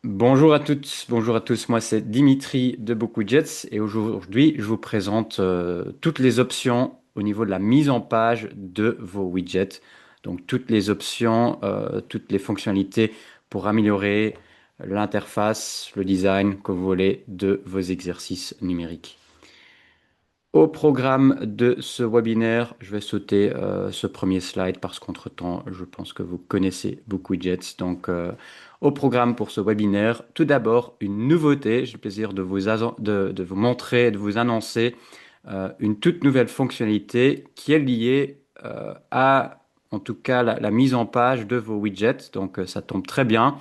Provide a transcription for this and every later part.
Bonjour à toutes, bonjour à tous. Moi, c'est Dimitri de BookWidgets et aujourd'hui, je vous présente toutes les options au niveau de la mise en page de vos widgets. Donc, toutes les options, toutes les fonctionnalités pour améliorer l'interface, le design que vous voulez de vos exercices numériques. Au programme de ce webinaire, je vais sauter ce premier slide parce qu'entre-temps, je pense que vous connaissez BookWidgets. Donc, au programme pour ce webinaire, tout d'abord, une nouveauté. J'ai le plaisir de vous montrer, de vous annoncer une toute nouvelle fonctionnalité qui est liée à, en tout cas, la mise en page de vos widgets. Donc, ça tombe très bien.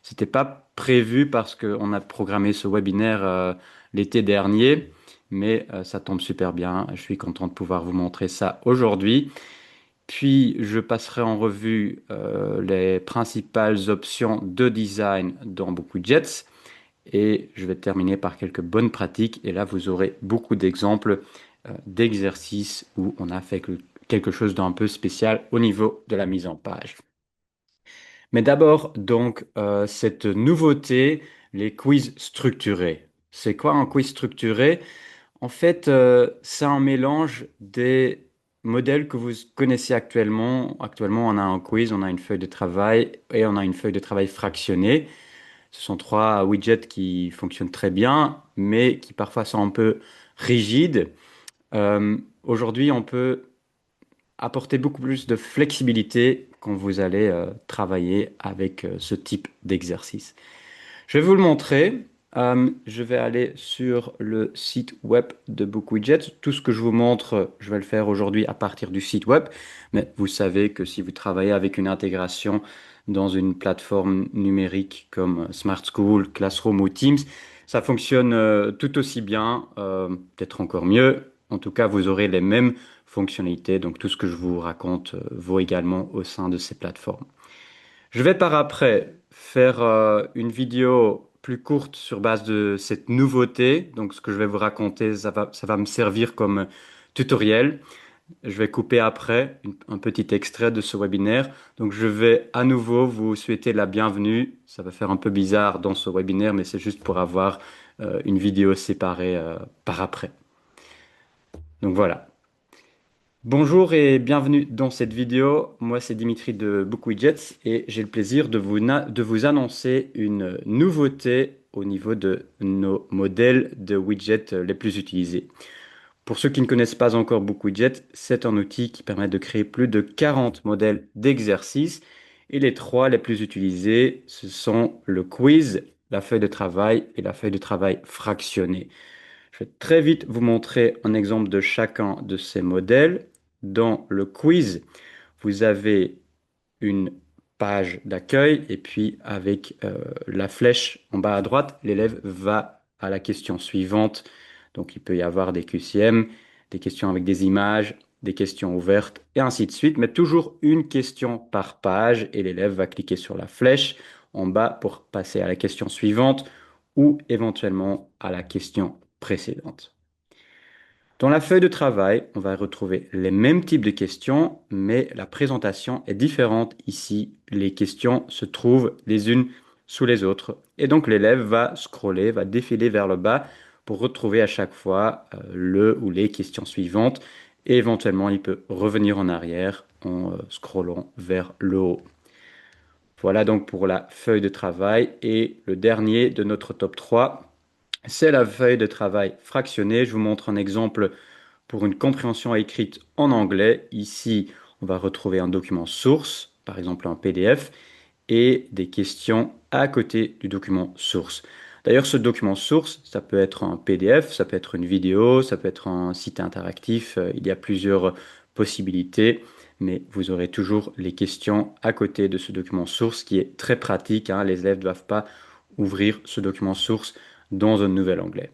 C'était pas prévu parce qu'on a programmé ce webinaire l'été dernier, mais ça tombe super bien. Je suis content de pouvoir vous montrer ça aujourd'hui. Puis, je passerai en revue les principales options de design dans BookWidgets et je vais terminer par quelques bonnes pratiques. Et là, vous aurez beaucoup d'exemples d'exercices où on a fait quelque chose d'un peu spécial au niveau de la mise en page. Mais d'abord, donc, cette nouveauté, les quiz structurés. C'est quoi un quiz structuré? En fait, c'est un mélange des modèles que vous connaissez actuellement. Actuellement, on a un quiz, on a une feuille de travail et on a une feuille de travail fractionnée. Ce sont trois widgets qui fonctionnent très bien, mais qui parfois sont un peu rigides. Aujourd'hui, on peut apporter beaucoup plus de flexibilité quand vous allez travailler avec ce type d'exercice. Je vais vous le montrer. Je vais aller sur le site web de BookWidget. Tout ce que je vous montre, je vais le faire aujourd'hui à partir du site web. Mais vous savez que si vous travaillez avec une intégration dans une plateforme numérique comme Smart School, Classroom ou Teams, ça fonctionne tout aussi bien, peut-être encore mieux. En tout cas, vous aurez les mêmes fonctionnalités. Donc tout ce que je vous raconte vaut également au sein de ces plateformes. Je vais par après faire une vidéo plus courte sur base de cette nouveauté. Donc, ce que je vais vous raconter, ça va me servir comme tutoriel. Je vais couper après un petit extrait de ce webinaire. Donc, je vais à nouveau vous souhaiter la bienvenue. Ça va faire un peu bizarre dans ce webinaire, mais c'est juste pour avoir une vidéo séparée par après. Donc voilà. Bonjour et bienvenue dans cette vidéo. Moi, c'est Dimitri de BookWidgets et j'ai le plaisir de vous annoncer une nouveauté au niveau de nos modèles de widgets les plus utilisés. Pour ceux qui ne connaissent pas encore BookWidgets, c'est un outil qui permet de créer plus de 40 modèles d'exercices et les trois les plus utilisés, ce sont le quiz, la feuille de travail et la feuille de travail fractionnée. Je vais très vite vous montrer un exemple de chacun de ces modèles. Dans le quiz, vous avez une page d'accueil et puis avec la flèche en bas à droite, l'élève va à la question suivante. Donc il peut y avoir des QCM, des questions avec des images, des questions ouvertes et ainsi de suite, mais toujours une question par page et l'élève va cliquer sur la flèche en bas pour passer à la question suivante ou éventuellement à la question précédente. Dans la feuille de travail, on va retrouver les mêmes types de questions, mais la présentation est différente ici. Les questions se trouvent les unes sous les autres. Et donc l'élève va scroller, va défiler vers le bas pour retrouver à chaque fois le ou les questions suivantes. Et éventuellement, il peut revenir en arrière en scrollant vers le haut. Voilà donc pour la feuille de travail. Et le dernier de notre top 3, c'est la feuille de travail fractionnée. Je vous montre un exemple pour une compréhension écrite en anglais. Ici, on va retrouver un document source, par exemple un PDF, et des questions à côté du document source. D'ailleurs, ce document source, ça peut être un PDF, ça peut être une vidéo, ça peut être un site interactif. Il y a plusieurs possibilités, mais vous aurez toujours les questions à côté de ce document source qui est très pratique, hein. Les élèves ne doivent pas ouvrir ce document source dans un nouvel onglet.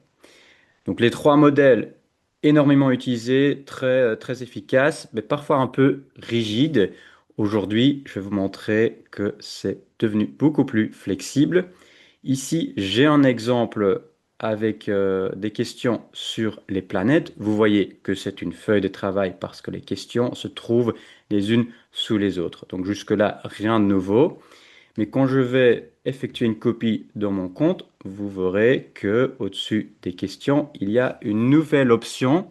Donc les trois modèles énormément utilisés, très efficaces, mais parfois un peu rigides. Aujourd'hui, je vais vous montrer que c'est devenu beaucoup plus flexible. Ici, j'ai un exemple avec des questions sur les planètes. Vous voyez que c'est une feuille de travail parce que les questions se trouvent les unes sous les autres. Donc jusque-là, rien de nouveau. Mais quand je vais effectuer une copie dans mon compte, vous verrez que au-dessus des questions, il y a une nouvelle option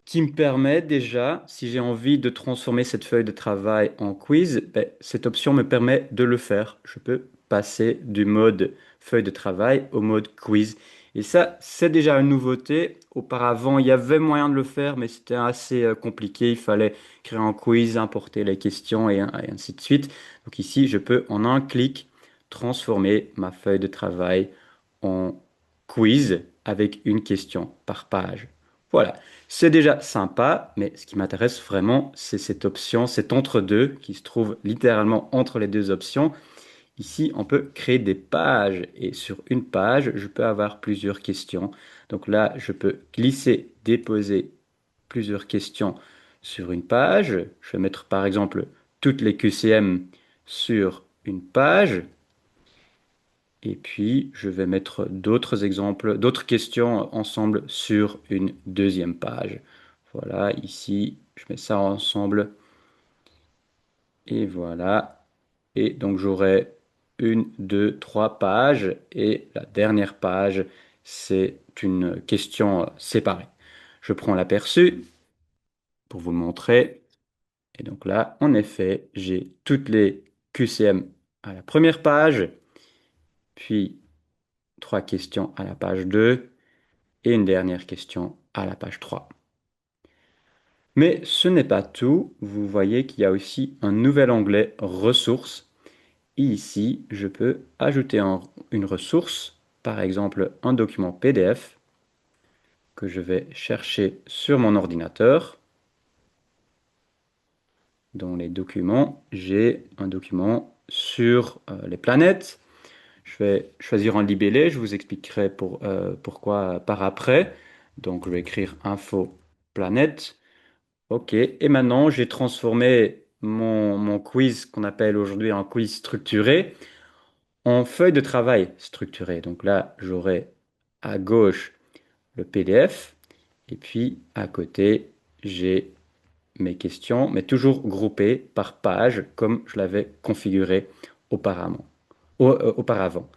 qui me permet déjà, si j'ai envie de transformer cette feuille de travail en quiz, ben, cette option me permet de le faire. Je peux passer du mode feuille de travail au mode quiz. Et ça, c'est déjà une nouveauté. Auparavant, il y avait moyen de le faire, mais c'était assez compliqué. Il fallait créer un quiz, importer les questions et ainsi de suite. Donc ici, je peux en un clic transformer ma feuille de travail en quiz avec une question par page. Voilà. C'est déjà sympa, mais ce qui m'intéresse vraiment, c'est cette option, cet entre-deux qui se trouve littéralement entre les deux options. Ici, on peut créer des pages et sur une page, je peux avoir plusieurs questions. Donc là, je peux glisser, déposer plusieurs questions sur une page. Je vais mettre par exemple toutes les QCM sur une page. Et puis, je vais mettre d'autres exemples, d'autres questions ensemble sur une deuxième page. Voilà, ici, je mets ça ensemble. Et voilà. Et donc, j'aurai une, deux, trois pages. Et la dernière page, c'est une question séparée. Je prends l'aperçu pour vous le montrer. Et donc là, en effet, j'ai toutes les QCM à la première page, puis trois questions à la page 2. Et une dernière question à la page 3. Mais ce n'est pas tout. Vous voyez qu'il y a aussi un nouvel onglet ressources. Et ici, je peux ajouter une ressource, par exemple un document PDF que je vais chercher sur mon ordinateur. Dans les documents, j'ai un document sur les planètes. Je vais choisir un libellé, je vous expliquerai pourquoi par après. Donc, je vais écrire info planète. Ok, et maintenant j'ai transformé mon quiz qu'on appelle aujourd'hui un quiz structuré en feuille de travail structurée. Donc là, j'aurai à gauche le PDF et puis à côté, j'ai mes questions, mais toujours groupées par page comme je l'avais configuré auparavant. Auparavant.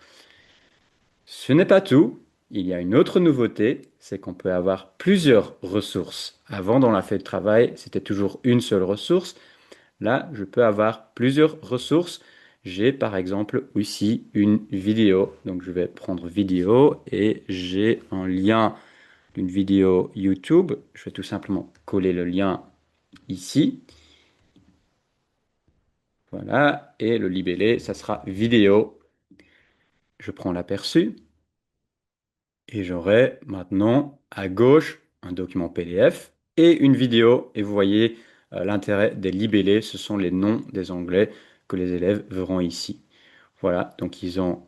Ce n'est pas tout. Il y a une autre nouveauté, c'est qu'on peut avoir plusieurs ressources. Avant, dans la feuille de travail, c'était toujours une seule ressource. Là, je peux avoir plusieurs ressources. J'ai par exemple ici une vidéo. Donc, je vais prendre vidéo et j'ai un lien d'une vidéo YouTube. Je vais tout simplement coller le lien ici. Voilà. Et le libellé, ça sera vidéo. Je prends l'aperçu. Et j'aurai maintenant à gauche un document PDF et une vidéo. Et vous voyez l'intérêt des libellés, ce sont les noms des onglets que les élèves verront ici. Voilà, donc ils ont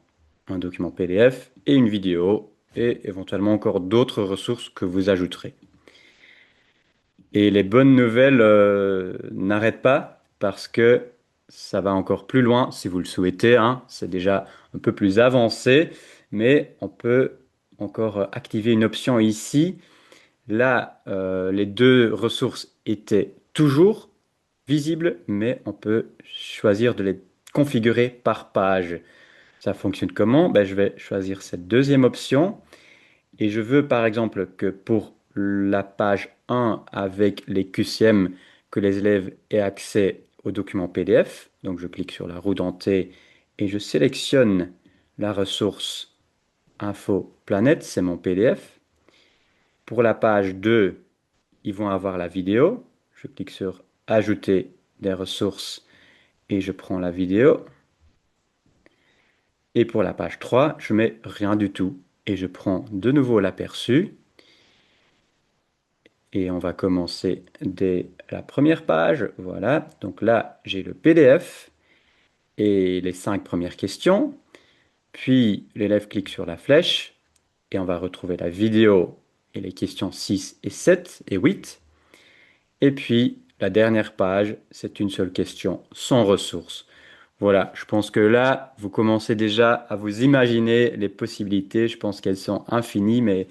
un document PDF et une vidéo et éventuellement encore d'autres ressources que vous ajouterez. Et les bonnes nouvelles n'arrêtent pas parce que ça va encore plus loin si vous le souhaitez, hein. C'est déjà un peu plus avancé, mais on peut encore activer une option ici. Là, les deux ressources étaient toujours visibles, mais on peut choisir de les configurer par page. Ça fonctionne comment? Ben, je vais choisir cette deuxième option. Et je veux par exemple que pour la page 1 avec les QCM, que les élèves aient accès au document PDF. Donc je clique sur la roue dentée et je sélectionne la ressource Info Planète, c'est mon PDF. Pour la page 2, ils vont avoir la vidéo. Je clique sur Ajouter des ressources et je prends la vidéo. Et pour la page 3, je mets rien du tout et je prends de nouveau l'aperçu. Et on va commencer dès la première page. Voilà, donc là, j'ai le PDF et les 5 premières questions. Puis, l'élève clique sur la flèche et on va retrouver la vidéo et les questions 6 et 7 et 8. Et puis, la dernière page, c'est une seule question sans ressources. Voilà, je pense que là, vous commencez déjà à vous imaginer les possibilités. Je pense qu'elles sont infinies, mais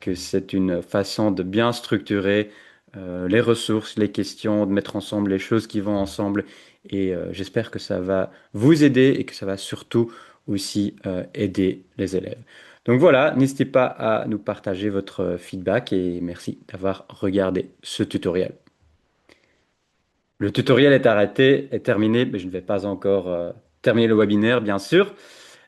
que c'est une façon de bien structurer les ressources, les questions, de mettre ensemble les choses qui vont ensemble Et j'espère que ça va vous aider et que ça va surtout aussi aider les élèves. Donc voilà, n'hésitez pas à nous partager votre feedback et merci d'avoir regardé ce tutoriel. Le tutoriel est arrêté, est terminé, mais je ne vais pas encore terminer le webinaire, bien sûr.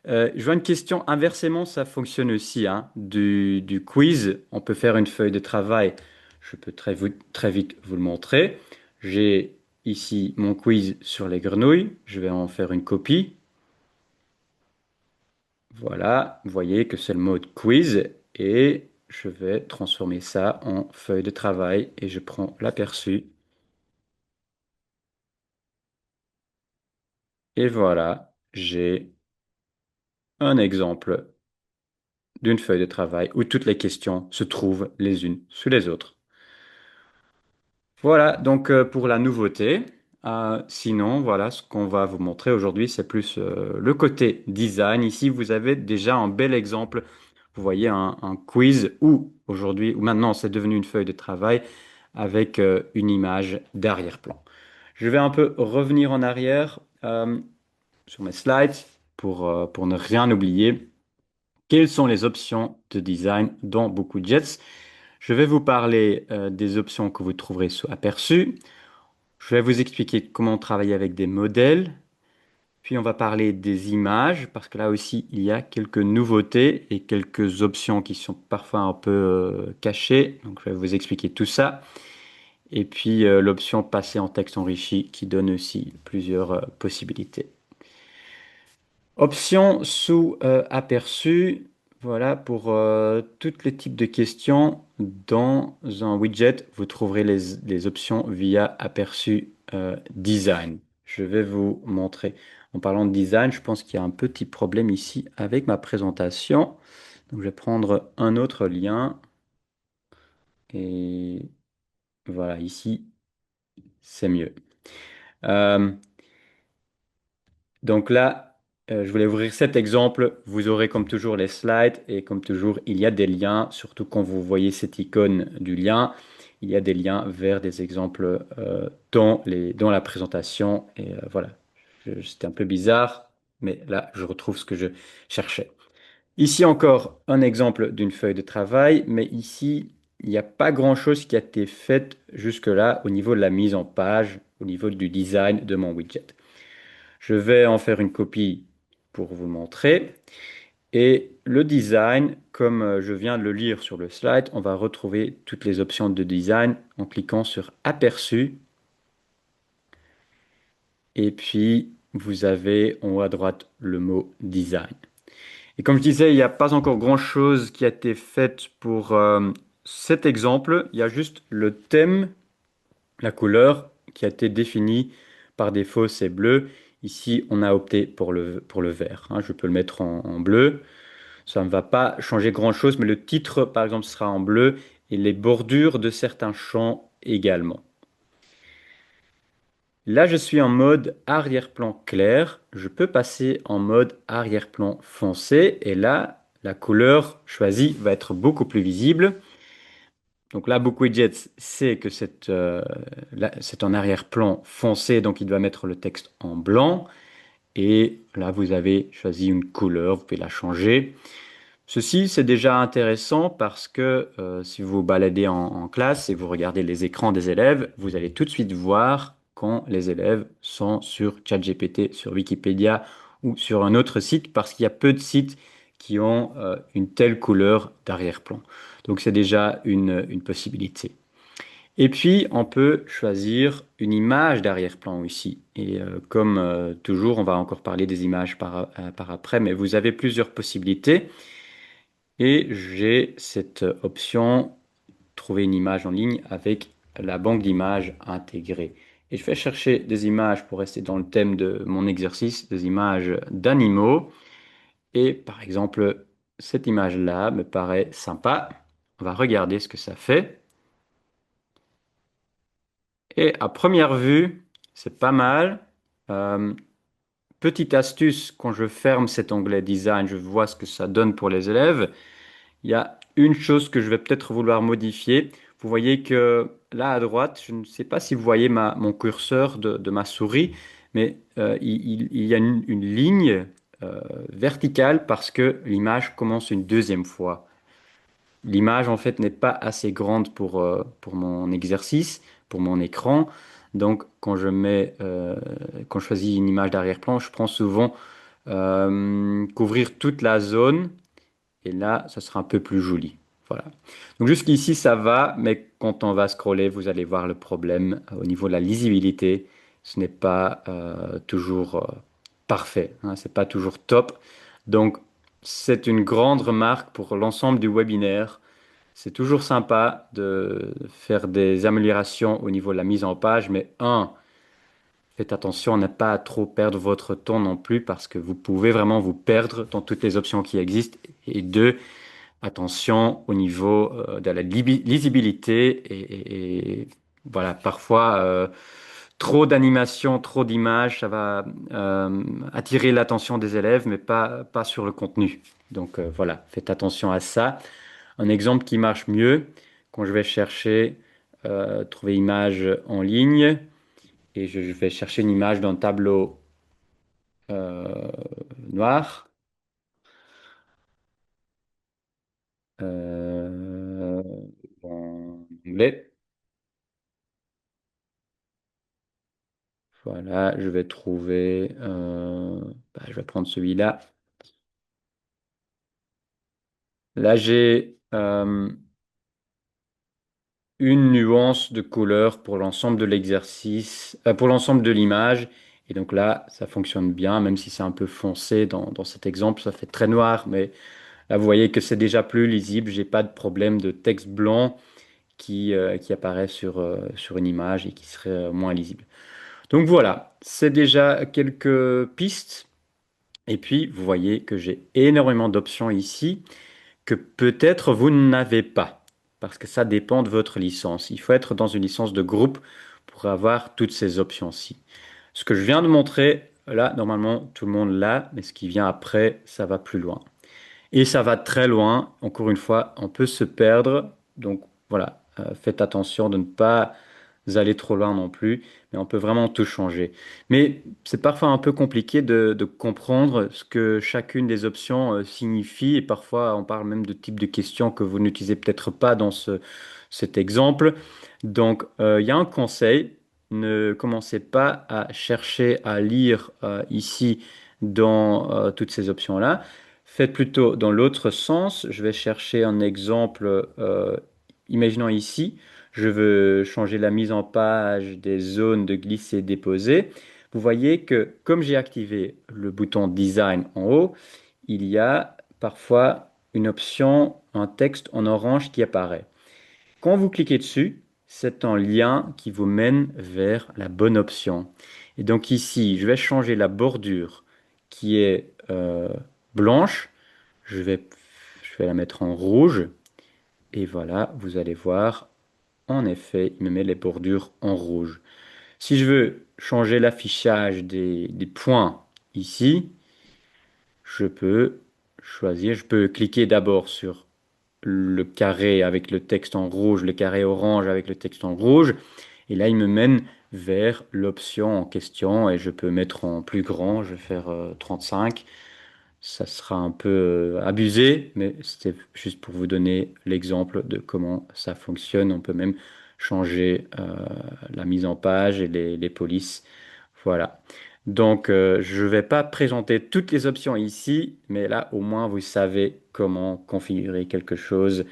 Je vois une question inversement, ça fonctionne aussi, hein. Du quiz, on peut faire une feuille de travail. Je peux très vite vous le montrer. J'ai ici mon quiz sur les grenouilles. Je vais en faire une copie. Voilà, vous voyez que c'est le mode quiz et je vais transformer ça en feuille de travail et je prends l'aperçu. Et voilà, j'ai un exemple d'une feuille de travail où toutes les questions se trouvent les unes sous les autres. Voilà, donc pour la nouveauté. Sinon, voilà, ce qu'on va vous montrer aujourd'hui, c'est plus le côté design. Ici, vous avez déjà un bel exemple. Vous voyez un quiz où aujourd'hui, ou maintenant, c'est devenu une feuille de travail avec une image d'arrière-plan. Je vais un peu revenir en arrière sur mes slides pour ne rien oublier. Quelles sont les options de design dans beaucoup de Jets? Je vais vous parler des options que vous trouverez sous aperçu. Je vais vous expliquer comment travailler avec des modèles. Puis on va parler des images, parce que là aussi, il y a quelques nouveautés et quelques options qui sont parfois un peu cachées. Donc je vais vous expliquer tout ça. Et puis l'option passer en texte enrichi qui donne aussi plusieurs possibilités. Options sous aperçu, voilà, pour tous les types de questions. Dans un widget, vous trouverez les options via aperçu design. Je vais vous montrer. En parlant de design, je pense qu'il y a un petit problème ici avec ma présentation. Donc, je vais prendre un autre lien. Et voilà, ici, c'est mieux. Euh, Donc là, je voulais ouvrir cet exemple. Vous aurez comme toujours les slides et comme toujours, il y a des liens, surtout quand vous voyez cette icône du lien, il y a des liens vers des exemples dans la présentation. Et voilà, c'était un peu bizarre, mais là, je retrouve ce que je cherchais. Ici encore, un exemple d'une feuille de travail, mais ici, il n'y a pas grand-chose qui a été fait jusque-là au niveau de la mise en page, au niveau du design de mon widget. Je vais en faire une copie pour vous montrer. Et le design, comme je viens de le lire sur le slide, on va retrouver toutes les options de design en cliquant sur Aperçu. Et puis, vous avez en haut à droite le mot design. Et comme je disais, il n'y a pas encore grand-chose qui a été fait pour cet exemple. Il y a juste le thème, la couleur qui a été définie par défaut, c'est bleu. Ici, on a opté pour le vert, hein. Je peux le mettre en bleu. Ça ne va pas changer grand-chose, mais le titre, par exemple, sera en bleu et les bordures de certains champs également. Là, je suis en mode arrière-plan clair. Je peux passer en mode arrière-plan foncé et là, la couleur choisie va être beaucoup plus visible. Donc là, BookWidget sait que c'est un arrière-plan foncé, donc il doit mettre le texte en blanc. Et là, vous avez choisi une couleur, vous pouvez la changer. Ceci, c'est déjà intéressant parce que si vous vous baladez en classe et vous regardez les écrans des élèves, vous allez tout de suite voir quand les élèves sont sur ChatGPT, sur Wikipédia ou sur un autre site parce qu'il y a peu de sites qui ont une telle couleur d'arrière-plan. Donc c'est déjà une possibilité. Et puis, on peut choisir une image d'arrière-plan ici. Et comme toujours, on va encore parler des images par après, mais vous avez plusieurs possibilités. Et j'ai cette option, trouver une image en ligne avec la banque d'images intégrée. Et je vais chercher des images pour rester dans le thème de mon exercice, des images d'animaux. Et par exemple, cette image-là me paraît sympa. On va regarder ce que ça fait. Et à première vue, c'est pas mal. Euh, Petite astuce, quand je ferme cet onglet design, je vois ce que ça donne pour les élèves. Il y a une chose que je vais peut-être vouloir modifier. Vous voyez que là à droite, je ne sais pas si vous voyez mon curseur de ma souris, mais il y a une ligne verticale parce que l'image commence une deuxième fois. L'image, en fait, n'est pas assez grande pour mon exercice, pour mon écran. Donc, quand je choisis une image d'arrière-plan, je prends souvent couvrir toute la zone. Et là, ça sera un peu plus joli. Voilà. Donc, jusqu'ici, ça va. Mais quand on va scroller, vous allez voir le problème au niveau de la lisibilité. Ce n'est pas toujours parfait, hein, c'est pas toujours top. Donc, c'est une grande remarque pour l'ensemble du webinaire. C'est toujours sympa de faire des améliorations au niveau de la mise en page, mais faites attention à ne pas trop perdre votre temps non plus parce que vous pouvez vraiment vous perdre dans toutes les options qui existent. Et deux, attention au niveau de la lisibilité et voilà, parfois trop d'animation, trop d'images, ça va attirer l'attention des élèves, mais pas sur le contenu. Donc voilà, faites attention à ça. Un exemple qui marche mieux, quand je vais chercher, trouver image en ligne, et je vais chercher une image d'un tableau euh, noir, euh, en anglais. Voilà, je vais trouver, je vais prendre celui-là. Là, j'ai une nuance de couleur pour l'ensemble de l'exercice, pour l'ensemble de l'image. Et donc là, ça fonctionne bien, même si c'est un peu foncé dans cet exemple, ça fait très noir, mais là, vous voyez que c'est déjà plus lisible. J'ai pas de problème de texte blanc qui apparaît sur une image et qui serait moins lisible. Donc voilà, c'est déjà quelques pistes. Et puis, vous voyez que j'ai énormément d'options ici que peut-être vous n'avez pas, parce que ça dépend de votre licence. Il faut être dans une licence de groupe pour avoir toutes ces options-ci. Ce que je viens de montrer, là, normalement, tout le monde l'a, mais ce qui vient après, ça va plus loin. Et ça va très loin. Encore une fois, on peut se perdre. Donc voilà, faites attention de ne pas aller trop loin non plus, mais on peut vraiment tout changer. Mais c'est parfois un peu compliqué de comprendre ce que chacune des options signifie, et parfois on parle même de types de questions que vous n'utilisez peut-être pas dans cet exemple. Donc il y a un conseil, ne commencez pas à chercher à lire ici dans toutes ces options-là. Faites plutôt dans l'autre sens. Je vais chercher un exemple, imaginons ici. Je veux changer la mise en page des zones de glisser-déposer. Vous voyez que comme j'ai activé le bouton Design en haut, il y a parfois une option, un texte en orange qui apparaît. Quand vous cliquez dessus, c'est un lien qui vous mène vers la bonne option. Et donc ici, je vais changer la bordure qui est blanche. Je vais la mettre en rouge. Et voilà, vous allez voir, en effet, il me met les bordures en rouge. Si je veux changer l'affichage des points ici, je peux je peux cliquer d'abord sur le carré avec le texte en rouge, le carré orange avec le texte en rouge, et là il me mène vers l'option en question et je peux mettre en plus grand, je vais faire 35. Ça sera un peu abusé, mais c'était juste pour vous donner l'exemple de comment ça fonctionne. On peut même changer la mise en page et les polices. Voilà. Donc, je ne vais pas présenter toutes les options ici, mais là, au moins, vous savez comment configurer quelque chose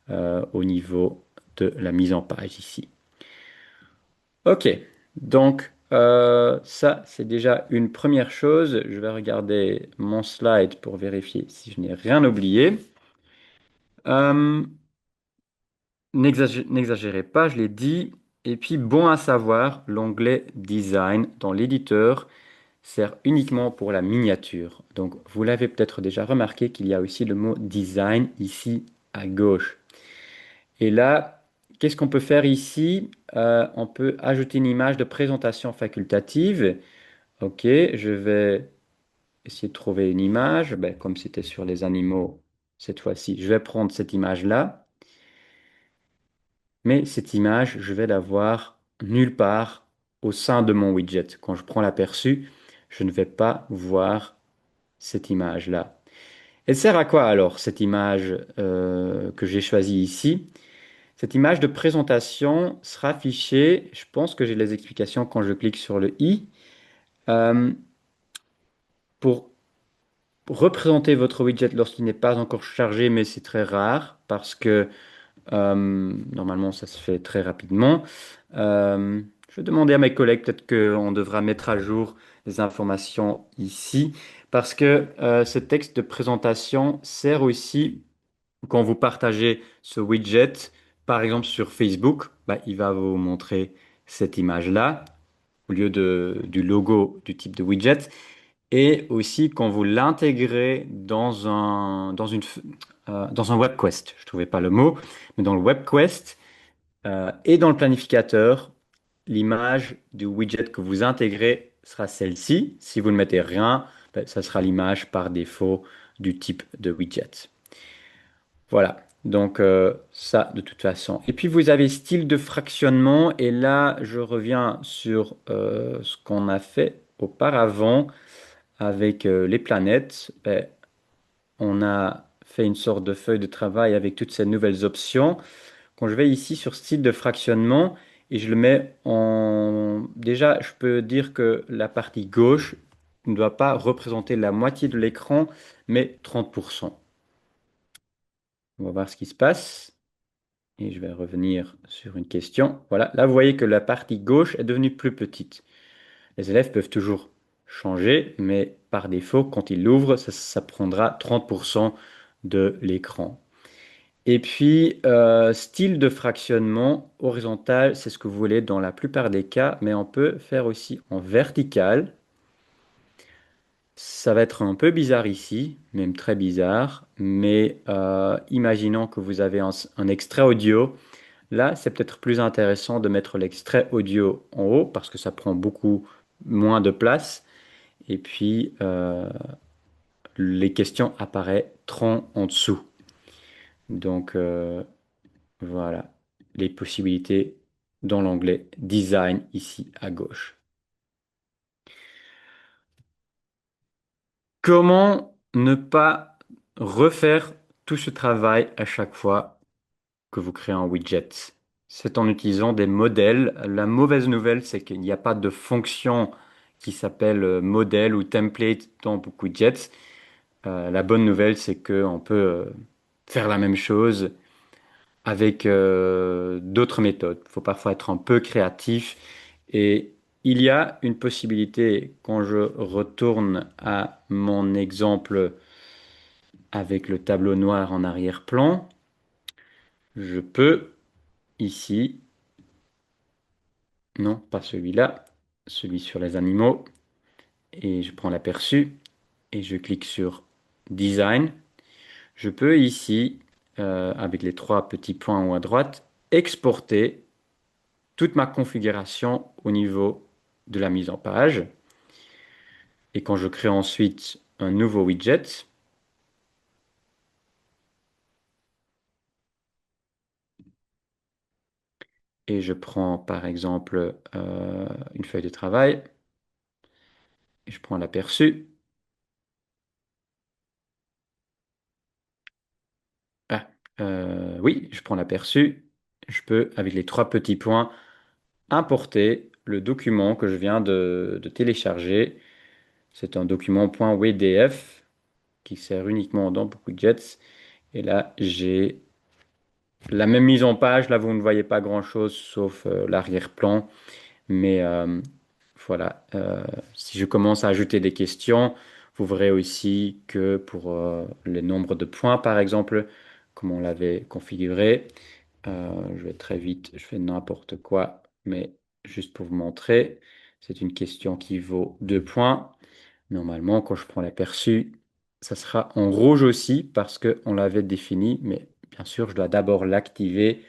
au niveau de la mise en page ici. Ok, donc ça c'est déjà une première chose. Je vais regarder mon slide pour vérifier si je n'ai rien oublié. Euh, n'exagérez pas, je l'ai dit. Et puis bon à savoir, l'onglet Design dans l'éditeur sert uniquement pour la miniature. Donc vous l'avez peut-être déjà remarqué qu'il y a aussi le mot Design ici à gauche. Et là, qu'est-ce qu'on peut faire ici? On peut ajouter une image de présentation facultative. Ok, je vais essayer de trouver une image. Ben, comme c'était sur les animaux cette fois-ci, je vais prendre cette image-là. Mais cette image, je vais la voir nulle part. au sein de mon widget. Quand je prends l'aperçu, je ne vais pas voir cette image-là. Elle sert à quoi alors, cette image que j'ai choisie ici? Cette image de présentation sera affichée, je pense que j'ai les explications quand je clique sur le i, euh, pour représenter votre widget lorsqu'il n'est pas encore chargé, mais c'est très rare parce que normalement ça se fait très rapidement. Je vais demander à mes collègues, peut-être qu'on devra mettre à jour les informations ici parce que ce texte de présentation sert aussi quand vous partagez ce widget, par exemple sur Facebook, bah, il va vous montrer cette image-là au lieu du logo du type de widget. Et aussi quand vous l'intégrez dans un web quest. Je ne trouvais pas le mot, mais dans le web quest et dans le planificateur, l'image du widget que vous intégrez sera celle-ci. Si vous ne mettez rien, ben, ça sera l'image par défaut du type de widget. Voilà, donc ça de toute façon. Et puis vous avez style de fractionnement, et là je reviens sur ce qu'on a fait auparavant avec les planètes. Ben, on a fait une sorte de feuille de travail avec toutes ces nouvelles options. Quand je vais ici sur style de fractionnement et je le mets en... Déjà, je peux dire que la partie gauche ne doit pas représenter la moitié de l'écran, mais 30%. On va voir ce qui se passe. Et je vais revenir sur une question. Voilà, là vous voyez que la partie gauche est devenue plus petite. Les élèves peuvent toujours changer, mais par défaut, quand ils l'ouvrent, ça prendra 30% de l'écran. Et puis, style de fractionnement horizontal, c'est ce que vous voulez dans la plupart des cas, mais on peut faire aussi en vertical. Ça va être un peu bizarre ici, même très bizarre, mais imaginons que vous avez un extrait audio. Là, c'est peut-être plus intéressant de mettre l'extrait audio en haut parce que ça prend beaucoup moins de place. Et puis, les questions apparaîtront en dessous. Donc, voilà les possibilités dans l'onglet Design ici à gauche. Comment ne pas refaire tout ce travail à chaque fois que vous créez un widget? C'est en utilisant des modèles. La mauvaise nouvelle, c'est qu'il n'y a pas de fonction qui s'appelle modèle ou template dans Book Widgets. La bonne nouvelle, c'est qu'on peut faire la même chose avec d'autres méthodes. Il faut parfois être un peu créatif et il y a une possibilité quand je retourne à mon exemple avec le tableau noir en arrière-plan, je peux ici, non pas celui-là, celui sur les animaux, et je prends l'aperçu et je clique sur Design. Je peux ici, avec les trois petits points en haut à droite, exporter toute ma configuration au niveau de la mise en page. Et quand je crée ensuite un nouveau widget, et je prends par exemple une feuille de travail, et je prends l'aperçu. Ah, oui, je prends l'aperçu. Je peux, avec les trois petits points, importer le document que je viens de télécharger. C'est un document .wdf qui sert uniquement dans Widgets. Et là, j'ai la même mise en page. Là, vous ne voyez pas grand-chose sauf l'arrière-plan. Mais voilà, si je commence à ajouter des questions, vous verrez aussi que pour le nombre de points, par exemple, comme on l'avait configuré, je vais très vite, je fais n'importe quoi, mais juste pour vous montrer, c'est une question qui vaut 2 points. Normalement, quand je prends l'aperçu, ça sera en rouge aussi parce qu'on l'avait défini, mais bien sûr, je dois d'abord l'activer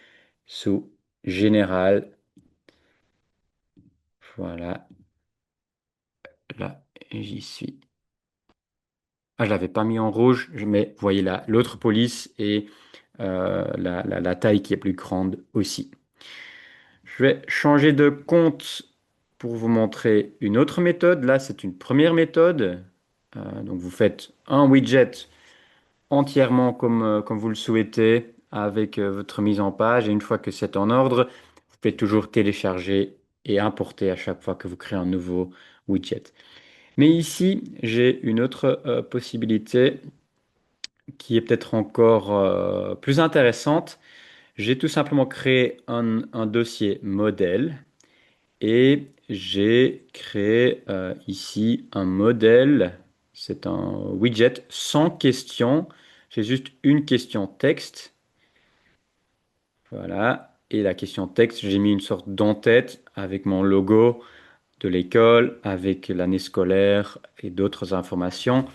sous Général. Voilà, là, j'y suis. Ah, je l'avais pas mis en rouge, mais vous voyez là, l'autre police et la taille qui est plus grande aussi. Je vais changer de compte pour vous montrer une autre méthode. Là, c'est une première méthode. Donc, vous faites un widget entièrement comme vous le souhaitez avec votre mise en page. Et une fois que c'est en ordre, vous pouvez toujours télécharger et importer à chaque fois que vous créez un nouveau widget. Mais ici, j'ai une autre possibilité qui est peut-être encore plus intéressante. J'ai tout simplement créé un dossier modèle et j'ai créé ici un modèle. C'est un widget sans question. J'ai juste une question texte. Voilà. Et la question texte, j'ai mis une sorte d'entête avec mon logo de l'école, avec l'année scolaire et d'autres informations.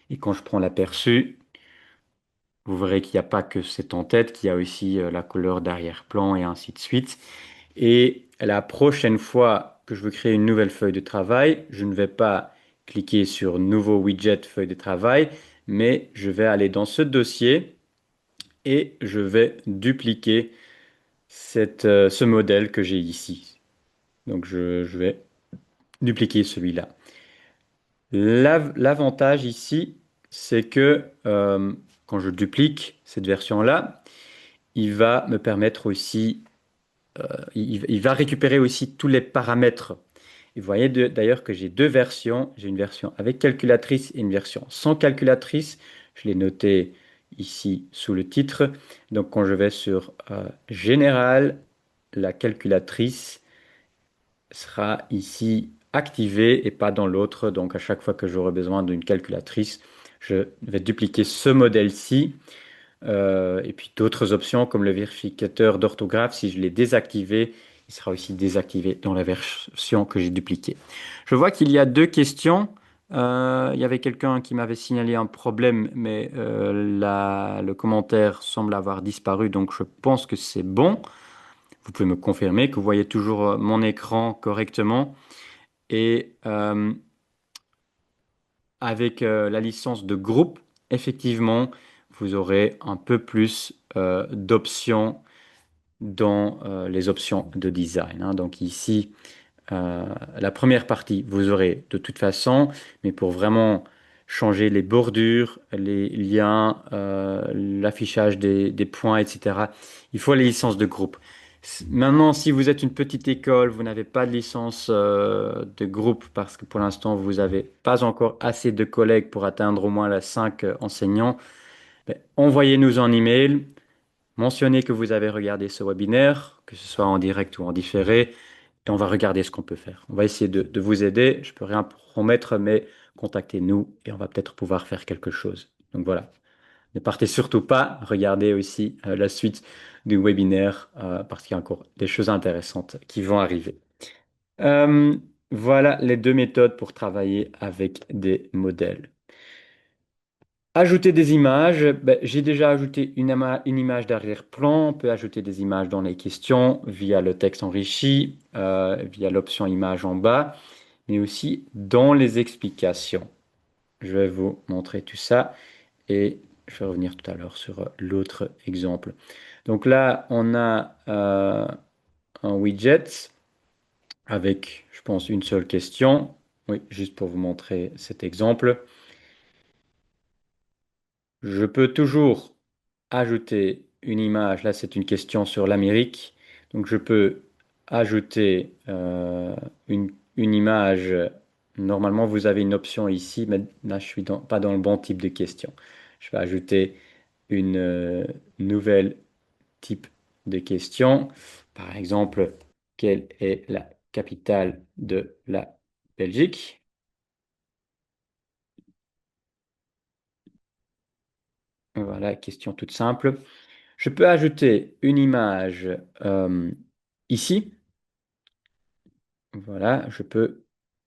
Et quand je prends l'aperçu, vous verrez qu'il n'y a pas que cette en-tête, qu'il y a aussi la couleur d'arrière-plan et ainsi de suite. Et la prochaine fois que je veux créer une nouvelle feuille de travail, je ne vais pas cliquer sur Nouveau widget feuille de travail, mais je vais aller dans ce dossier et je vais dupliquer ce modèle que j'ai ici. Donc je vais dupliquer celui-là. L'avantage ici, c'est que quand je duplique cette version-là, il va me permettre aussi, il va récupérer aussi tous les paramètres. Et vous voyez d'ailleurs que j'ai deux versions. J'ai une version avec calculatrice et une version sans calculatrice. Je l'ai noté ici sous le titre. Donc quand je vais sur Général, la calculatrice sera ici activée et pas dans l'autre. Donc à chaque fois que j'aurai besoin d'une calculatrice, je vais dupliquer ce modèle-ci. Et puis d'autres options comme le vérificateur d'orthographe, si je l'ai désactivé, il sera aussi désactivé dans la version que j'ai dupliquée. Je vois qu'il y a deux questions. Il y avait quelqu'un qui m'avait signalé un problème, mais le commentaire semble avoir disparu, donc je pense que c'est bon. Vous pouvez me confirmer que vous voyez toujours mon écran correctement. Et avec la licence de groupe, effectivement, vous aurez un peu plus d'options dans les options de design, hein. Donc ici, la première partie, vous aurez de toute façon, mais pour vraiment changer les bordures, les liens, l'affichage des points, etc., il faut les licences de groupe. Maintenant, si vous êtes une petite école, vous n'avez pas de licence de groupe parce que pour l'instant, vous n'avez pas encore assez de collègues pour atteindre au moins les 5 enseignants, ben, envoyez-nous un email. Mentionnez que vous avez regardé ce webinaire, que ce soit en direct ou en différé, et on va regarder ce qu'on peut faire. On va essayer de vous aider. Je peux rien promettre, mais contactez-nous et on va peut-être pouvoir faire quelque chose. Donc voilà. Ne partez surtout pas. Regardez aussi la suite du webinaire parce qu'il y a encore des choses intéressantes qui vont arriver. Euh, voilà les deux méthodes pour travailler avec des modèles. Ajouter des images, ben, j'ai déjà ajouté une image d'arrière-plan. On peut ajouter des images dans les questions via le texte enrichi, via l'option image en bas, mais aussi dans les explications. Je vais vous montrer tout ça et je vais revenir tout à l'heure sur l'autre exemple. Donc là, on a un widget avec, je pense, une seule question. Oui, juste pour vous montrer cet exemple. Je peux toujours ajouter une image. Là, c'est une question sur l'Amérique. Donc, je peux ajouter une image. Normalement, vous avez une option ici, mais là, je suis pas dans le bon type de question. Je vais ajouter une nouvelle type de question. Par exemple, quelle est la capitale de la Belgique? Voilà, question toute simple. Je peux ajouter une image ici. Voilà, je peux,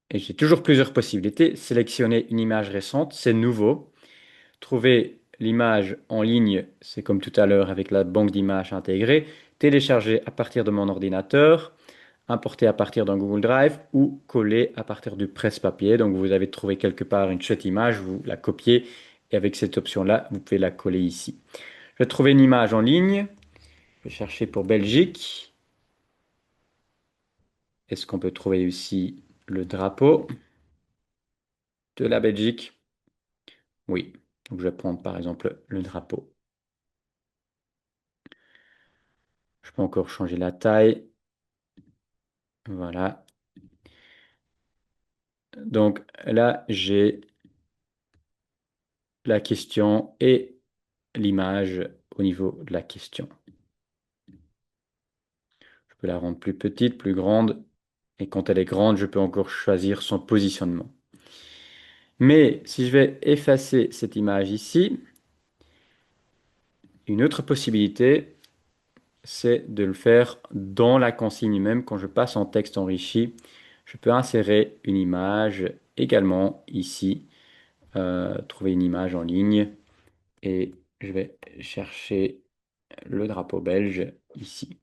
et j'ai toujours plusieurs possibilités. Sélectionner une image récente, c'est nouveau. Trouver l'image en ligne, c'est comme tout à l'heure avec la banque d'images intégrée. Télécharger à partir de mon ordinateur, importer à partir d'un Google Drive ou coller à partir du presse-papier. Donc vous avez trouvé quelque part une chouette image, vous la copiez et avec cette option-là, vous pouvez la coller ici. Je vais trouver une image en ligne. Je vais chercher pour Belgique. Est-ce qu'on peut trouver ici le drapeau de la Belgique? Oui. Donc je vais prendre par exemple le drapeau. Je peux encore changer la taille. Voilà. Donc là, j'ai la question et l'image au niveau de la question. Je peux la rendre plus petite, plus grande. Et quand elle est grande, je peux encore choisir son positionnement. Mais si je vais effacer cette image ici, une autre possibilité, c'est de le faire dans la consigne même. Quand je passe en texte enrichi, je peux insérer une image également ici, trouver une image en ligne et je vais chercher le drapeau belge ici.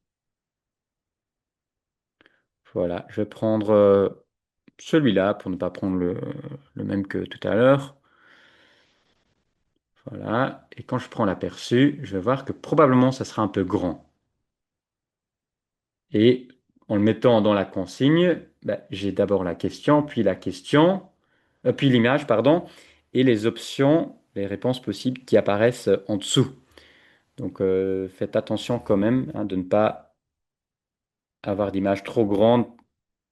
Voilà, je vais prendre celui-là pour ne pas prendre le même que tout à l'heure. Voilà, et quand je prends l'aperçu, je vais voir que probablement ça sera un peu grand. Et en le mettant dans la consigne, ben, j'ai d'abord la question, puis l'image, pardon, et les options, les réponses possibles qui apparaissent en dessous. Donc faites attention quand même hein, de ne pas avoir d'image trop grande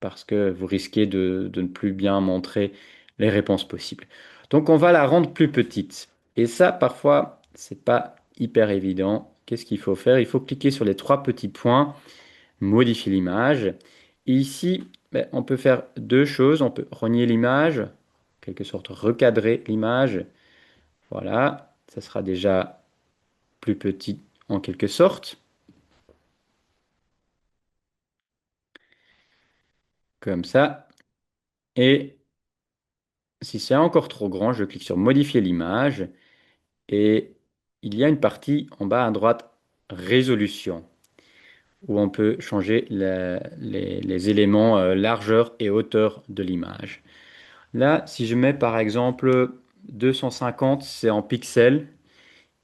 parce que vous risquez de ne plus bien montrer les réponses possibles. Donc on va la rendre plus petite. Et ça, parfois, c'est pas hyper évident. Qu'est-ce qu'il faut faire? Il faut cliquer sur les trois petits points, modifier l'image. Et ici, ben, on peut faire deux choses. On peut renier l'image, en quelque sorte recadrer l'image. Voilà, ça sera déjà plus petit en quelque sorte, comme ça. Et si c'est encore trop grand, je clique sur modifier l'image et il y a une partie en bas à droite, résolution, où on peut changer les éléments largeur et hauteur de l'image. Là, si je mets par exemple 250, c'est en pixels,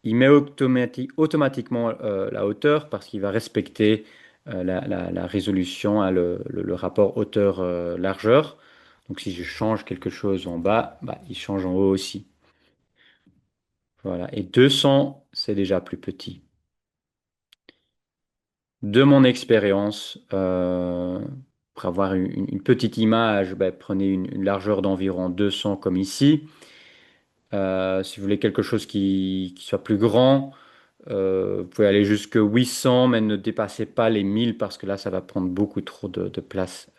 il met automatiquement la hauteur parce qu'il va respecter la résolution, hein, le rapport hauteur-largeur. Donc si je change quelque chose en bas, bah, il change en haut aussi. Voilà. Et 200, c'est déjà plus petit. De mon expérience, pour avoir une petite image, bah, prenez une largeur d'environ 200 comme ici. Si vous voulez quelque chose qui soit plus grand, vous pouvez aller jusque 800, mais ne dépassez pas les 1000 parce que là, ça va prendre beaucoup trop de place.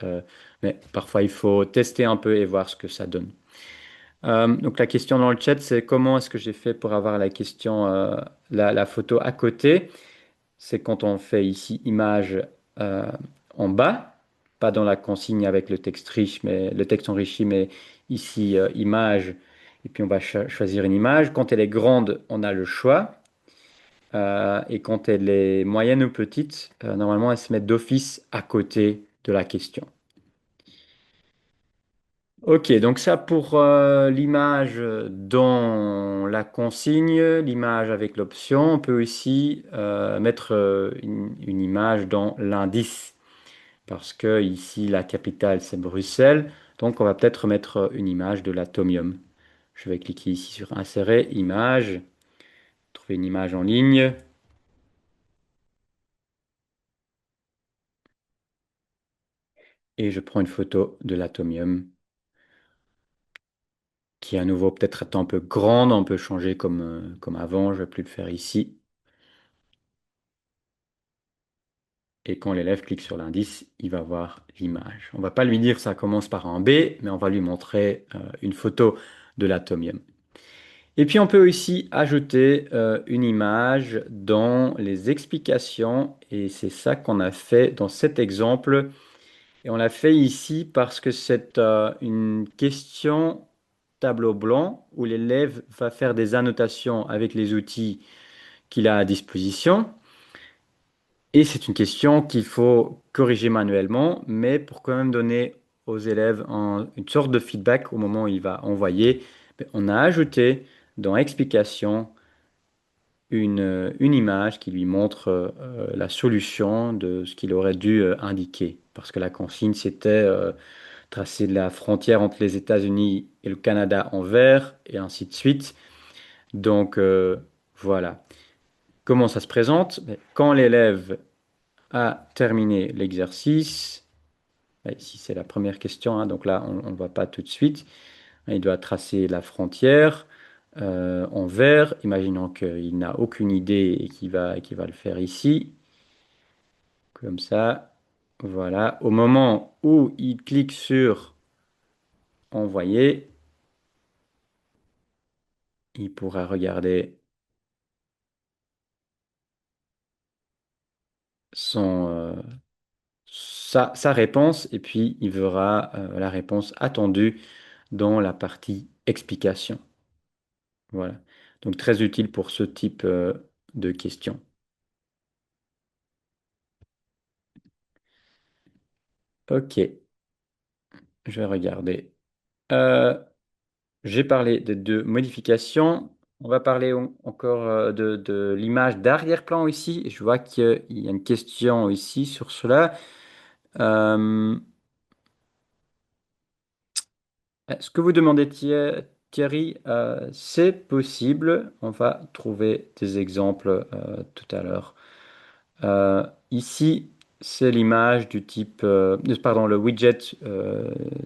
Mais parfois, il faut tester un peu et voir ce que ça donne. Donc la question dans le chat, c'est comment est-ce que j'ai fait pour avoir la question, la photo à côté? C'est quand on fait ici image euh, en bas, pas dans la consigne avec le texte riche, mais le texte enrichi, mais ici image. Et puis on va choisir une image. Quand elle est grande, on a le choix. Et quand elle est moyenne ou petite, normalement elle se met d'office à côté de la question. Ok, donc ça pour l'image dans la consigne, l'image avec l'option. On peut aussi mettre une image dans l'indice, parce que ici la capitale c'est Bruxelles, donc on va peut-être mettre une image de l'atomium. Je vais cliquer ici sur Insérer, image, trouver une image en ligne, et je prends une photo de l'atomium, qui à nouveau peut-être est un peu grande, on peut changer comme avant, je ne vais plus le faire ici. Et quand l'élève clique sur l'indice, il va voir l'image. On ne va pas lui dire ça commence par un B, mais on va lui montrer une photo de l'atomium. Et puis on peut aussi ajouter une image dans les explications, et c'est ça qu'on a fait dans cet exemple. Et on l'a fait ici parce que c'est une question tableau blanc où l'élève va faire des annotations avec les outils qu'il a à disposition. Et c'est une question qu'il faut corriger manuellement, mais pour quand même donner aux élèves une sorte de feedback au moment où il va envoyer, ben, on a ajouté dans explication une image qui lui montre la solution de ce qu'il aurait dû indiquer. Parce que la consigne, c'était tracer la frontière entre les États-Unis et le Canada en vert, et ainsi de suite. Donc, voilà. Comment ça se présente? Ben, quand l'élève a terminé l'exercice, ben, ici c'est la première question, hein, donc là on ne va pas tout de suite. Il doit tracer la frontière en vert, imaginons qu'il n'a aucune idée et qu'il va le faire ici, comme ça. Voilà. Au moment où il clique sur envoyer, il pourra regarder son, sa réponse et puis il verra la réponse attendue dans la partie explication. Voilà. Donc très utile pour ce type de questions. Ok, je vais regarder. Euh, j'ai parlé des deux modifications. On va parler encore de l'image d'arrière-plan ici. Je vois qu'il y a une question ici sur cela. Euh, Ce que vous demandez, Thierry, c'est possible. On va trouver des exemples tout à l'heure. Ici, c'est l'image du type, pardon, le widget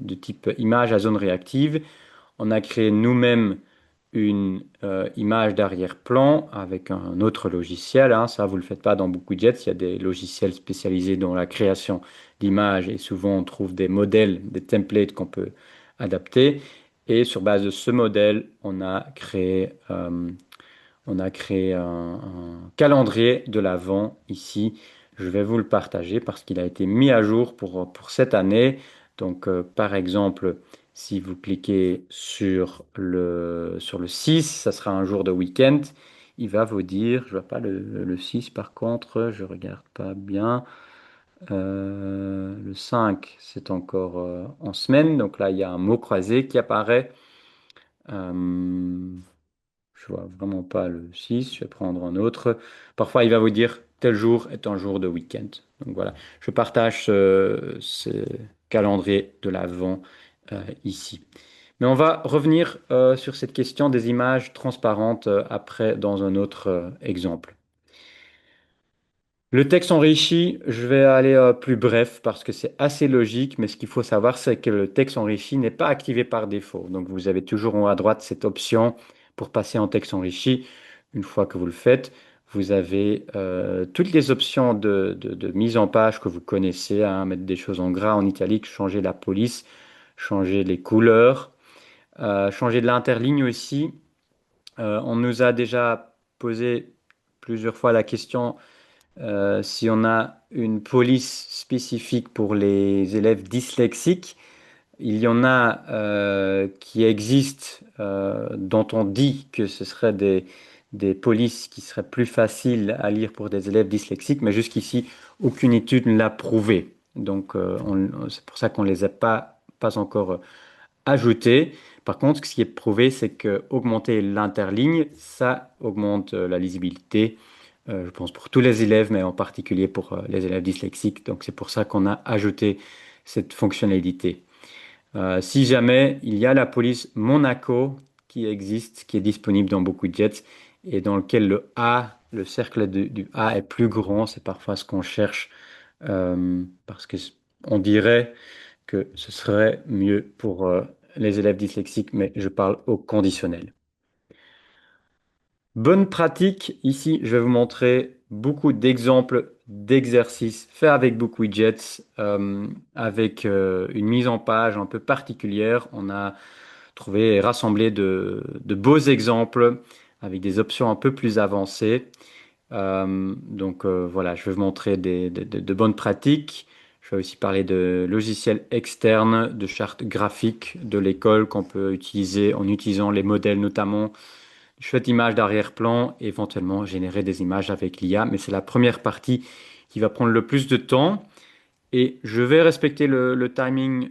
du type image à zone réactive. On a créé nous-mêmes une image d'arrière-plan avec un autre logiciel, hein. Ça, vous ne le faites pas dans beaucoup de jets. Il y a des logiciels spécialisés dans la création d'images et souvent on trouve des modèles, des templates qu'on peut adapter. Et sur base de ce modèle, on a créé un calendrier de l'Avent ici. Je vais vous le partager parce qu'il a été mis à jour pour cette année. Donc, par exemple, si vous cliquez sur le 6, ça sera un jour de week-end. Il va vous dire, je ne vois pas le 6 par contre, je ne regarde pas bien. Le 5, c'est encore en semaine. Donc là, il y a un mot croisé qui apparaît. Euh, je vois vraiment pas le 6. Je vais prendre un autre. Parfois, il va vous dire tel jour est un jour de week-end. Donc voilà, je partage ce calendrier de l'Avent ici. Mais on va revenir sur cette question des images transparentes après dans un autre exemple. Le texte enrichi, je vais aller plus bref parce que c'est assez logique, mais ce qu'il faut savoir, c'est que le texte enrichi n'est pas activé par défaut. Donc vous avez toujours en haut à droite cette option pour passer en texte enrichi. Une fois que vous le faites, vous avez toutes les options de mise en page que vous connaissez, hein, mettre des choses en gras, en italique, changer la police, changer les couleurs, changer de l'interligne aussi. On nous a déjà posé plusieurs fois la question si on a une police spécifique pour les élèves dyslexiques. Il y en a qui existent, dont on dit que ce seraient des polices qui seraient plus faciles à lire pour des élèves dyslexiques, mais jusqu'ici, aucune étude ne l'a prouvé. Donc, c'est pour ça qu'on ne les a pas encore ajoutées. Par contre, ce qui est prouvé, c'est que augmenter l'interligne, ça augmente la lisibilité, je pense pour tous les élèves, mais en particulier pour les élèves dyslexiques. Donc, c'est pour ça qu'on a ajouté cette fonctionnalité. Si jamais il y a la police Monaco qui existe, qui est disponible dans beaucoup de jets et dans lequel le A, le cercle du A est plus grand, c'est parfois ce qu'on cherche parce que on dirait que ce serait mieux pour les élèves dyslexiques, mais je parle au conditionnel. Bonne pratique, ici je vais vous montrer beaucoup d'exemples d'exercices faits avec BookWidgets, avec une mise en page un peu particulière. On a trouvé et rassemblé de beaux exemples avec des options un peu plus avancées. Donc voilà, je vais vous montrer de bonnes pratiques. Je vais aussi parler de logiciels externes, de chartes graphiques de l'école qu'on peut utiliser en utilisant les modèles notamment chouette image d'arrière-plan et éventuellement générer des images avec l'IA. Mais c'est la première partie qui va prendre le plus de temps. Et je vais respecter le timing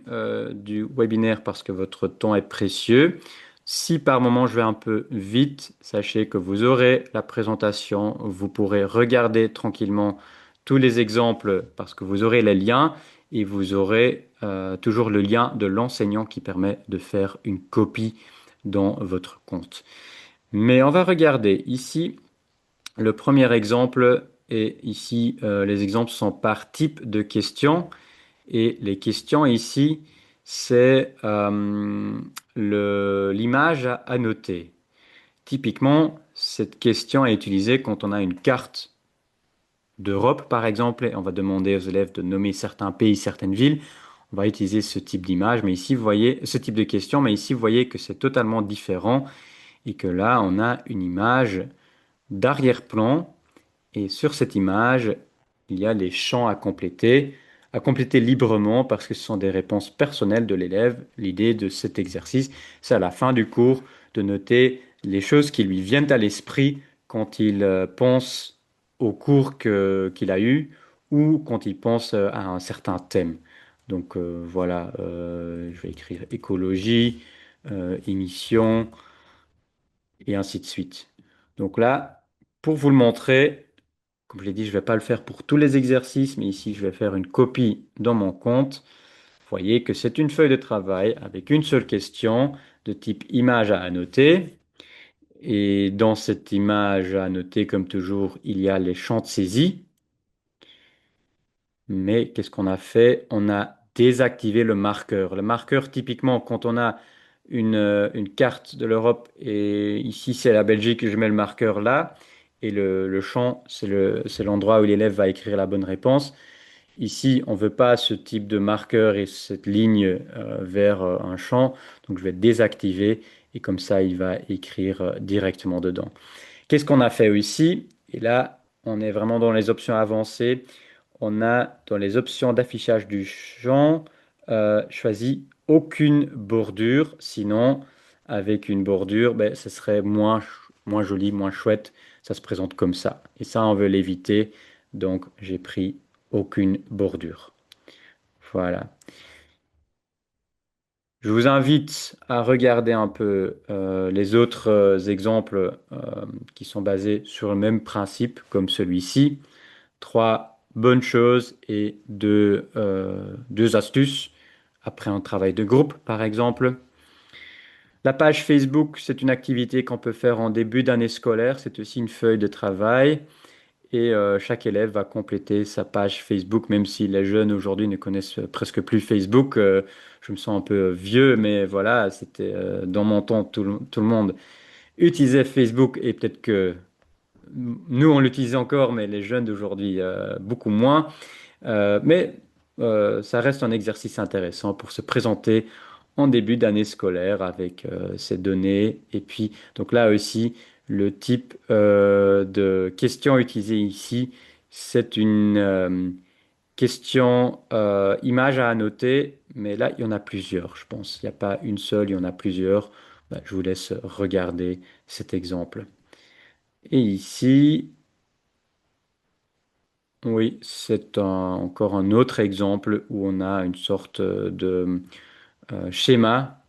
du webinaire parce que votre temps est précieux. Si par moment je vais un peu vite, sachez que vous aurez la présentation, vous pourrez regarder tranquillement tous les exemples parce que vous aurez les liens et vous aurez toujours le lien de l'enseignant qui permet de faire une copie dans votre compte. Mais on va regarder ici le premier exemple et ici les exemples sont par type de question. Et les questions ici, c'est l'image à annoter. Typiquement, cette question est utilisée quand on a une carte d'Europe, par exemple, et on va demander aux élèves de nommer certains pays, certaines villes. On va utiliser ce type d'image, mais ici, vous voyez, ce type de question, mais ici, vous voyez que c'est totalement différent et que là, on a une image d'arrière-plan et sur cette image, il y a les champs à compléter librement parce que ce sont des réponses personnelles de l'élève. L'idée de cet exercice, c'est à la fin du cours de noter les choses qui lui viennent à l'esprit quand il pense au cours qu'il a eu ou quand il pense à un certain thème. Donc voilà, je vais écrire écologie, émission et ainsi de suite. Donc là, pour vous le montrer, comme je l'ai dit, je ne vais pas le faire pour tous les exercices, mais ici, je vais faire une copie dans mon compte. Vous voyez que c'est une feuille de travail avec une seule question de type image à annoter. Et dans cette image à annoter, comme toujours, il y a les champs de saisie. Mais qu'est-ce qu'on a fait? On a désactivé le marqueur. Le marqueur, typiquement, quand on a une carte de l'Europe, et ici c'est la Belgique, je mets le marqueur là, et le champ, c'est l'endroit où l'élève va écrire la bonne réponse. Ici, on ne veut pas ce type de marqueur et cette ligne vers un champ, donc je vais désactiver, et comme ça, il va écrire directement dedans. Qu'est-ce qu'on a fait ici? Et là, on est vraiment dans les options avancées. On a dans les options d'affichage du champ choisi aucune bordure. Sinon, avec une bordure, ben, ce serait moins joli, moins chouette. Ça se présente comme ça. Et ça, on veut l'éviter. Donc, j'ai pris aucune bordure. Voilà. Je vous invite à regarder un peu les autres exemples qui sont basés sur le même principe comme celui-ci. Trois bonnes choses et deux astuces après un travail de groupe, par exemple. La page Facebook, c'est une activité qu'on peut faire en début d'année scolaire. C'est aussi une feuille de travail. Et chaque élève va compléter sa page Facebook, même si les jeunes aujourd'hui ne connaissent presque plus Facebook. Je me sens un peu vieux, mais voilà, c'était dans mon temps, tout le monde utilisait Facebook et peut-être que nous, on l'utilisait encore, mais les jeunes d'aujourd'hui, beaucoup moins. Mais ça reste un exercice intéressant pour se présenter en début d'année scolaire avec ces données. Et puis, donc là aussi, le type de question utilisée ici, c'est une question image à annoter, mais là, il y en a plusieurs, je pense. Il n'y a pas une seule, il y en a plusieurs. Bah, je vous laisse regarder cet exemple. Et ici, oui, encore un autre exemple où on a une sorte de schéma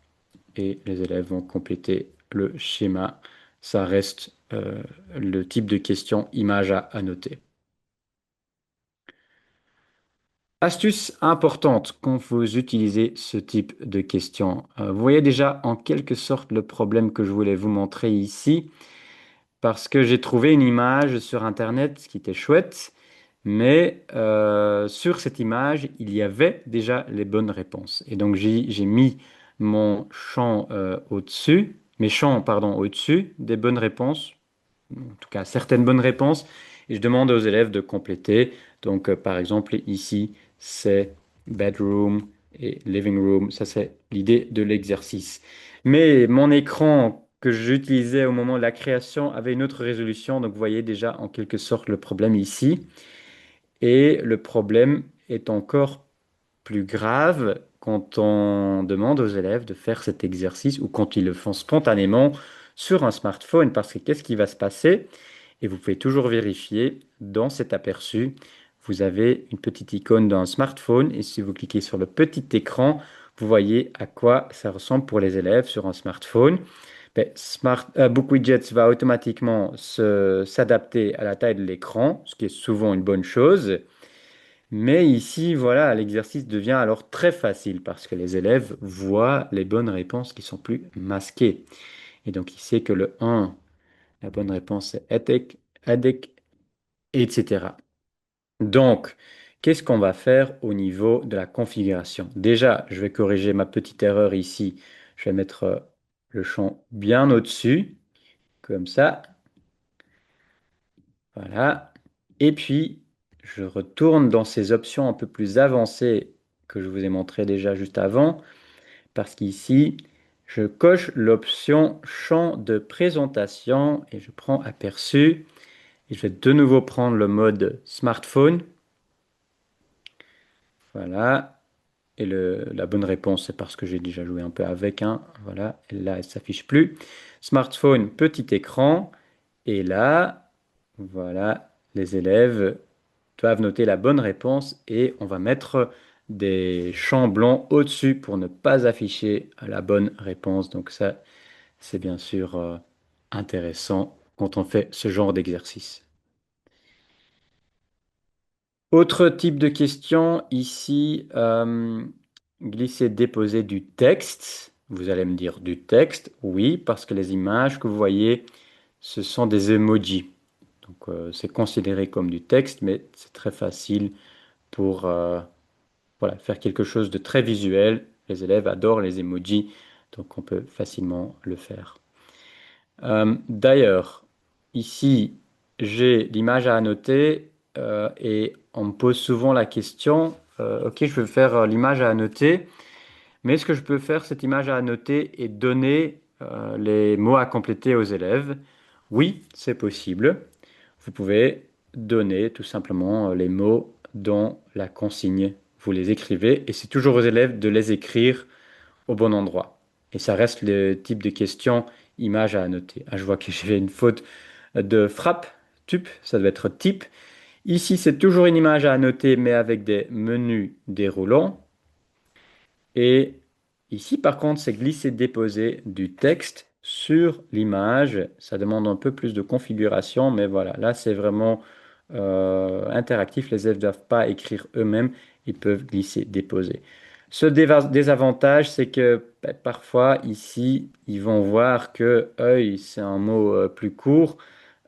et les élèves vont compléter le schéma. Ça reste le type de question image à annoter. Astuce importante quand vous utilisez ce type de question. Vous voyez déjà en quelque sorte le problème que je voulais vous montrer ici. Parce que j'ai trouvé une image sur Internet qui était chouette, mais sur cette image, il y avait déjà les bonnes réponses. Et donc j'ai mis mon champ au-dessus, mes champs, pardon, au-dessus des bonnes réponses, en tout cas certaines bonnes réponses, et je demande aux élèves de compléter. Donc par exemple ici, c'est bedroom et living room. Ça, c'est l'idée de l'exercice. Mais mon écran que j'utilisais au moment de la création avait une autre résolution. Donc vous voyez déjà en quelque sorte le problème ici. Et le problème est encore plus grave quand on demande aux élèves de faire cet exercice ou quand ils le font spontanément sur un smartphone. Parce que qu'est-ce qui va se passer? Et vous pouvez toujours vérifier dans cet aperçu, vous avez une petite icône d'un smartphone et si vous cliquez sur le petit écran, vous voyez à quoi ça ressemble pour les élèves sur un smartphone. Ben, BookWidget va automatiquement s'adapter à la taille de l'écran, ce qui est souvent une bonne chose. Mais ici, voilà, l'exercice devient alors très facile parce que les élèves voient les bonnes réponses qui sont plus masquées. Et donc, il sait que le 1, la bonne réponse c'est EDEC, EDEC, etc. Donc, qu'est-ce qu'on va faire au niveau de la configuration? Déjà, je vais corriger ma petite erreur ici. Je vais mettre le champ bien au-dessus, comme ça. Voilà. Et puis, je retourne dans ces options un peu plus avancées que je vous ai montré déjà juste avant, parce qu'ici, je coche l'option champ de présentation et je prends aperçu. Et je vais de nouveau prendre le mode smartphone. Voilà. Et la bonne réponse, c'est parce que j'ai déjà joué un peu avec. Hein. Voilà. Et là, elle ne s'affiche plus. Smartphone, petit écran. Et là, voilà, les élèves doivent noter la bonne réponse et on va mettre des champs blancs au-dessus pour ne pas afficher la bonne réponse. Donc ça, c'est bien sûr intéressant quand on fait ce genre d'exercice. Autre type de question, ici, glisser, déposer du texte. Vous allez me dire du texte, oui, parce que les images que vous voyez, ce sont des emojis. Donc, c'est considéré comme du texte, mais c'est très facile pour voilà, faire quelque chose de très visuel. Les élèves adorent les emojis, donc on peut facilement le faire. D'ailleurs, ici, j'ai l'image à annoter et on me pose souvent la question, OK, je veux faire l'image à annoter, mais est-ce que je peux faire cette image à annoter et donner les mots à compléter aux élèves? Oui, c'est possible. Vous pouvez donner tout simplement les mots dans la consigne. Vous les écrivez et c'est toujours aux élèves de les écrire au bon endroit. Et ça reste le type de question image à annoter. Ah, je vois que j'ai une faute de frappe, tup, ça doit être type. Ici, c'est toujours une image à annoter, mais avec des menus déroulants. Et ici, par contre, c'est glisser-déposer du texte sur l'image. Ça demande un peu plus de configuration, mais voilà, là, c'est vraiment interactif. Les élèves ne doivent pas écrire eux-mêmes, ils peuvent glisser-déposer. Ce désavantage, c'est que parfois, ici, ils vont voir que œil, c'est un mot plus court.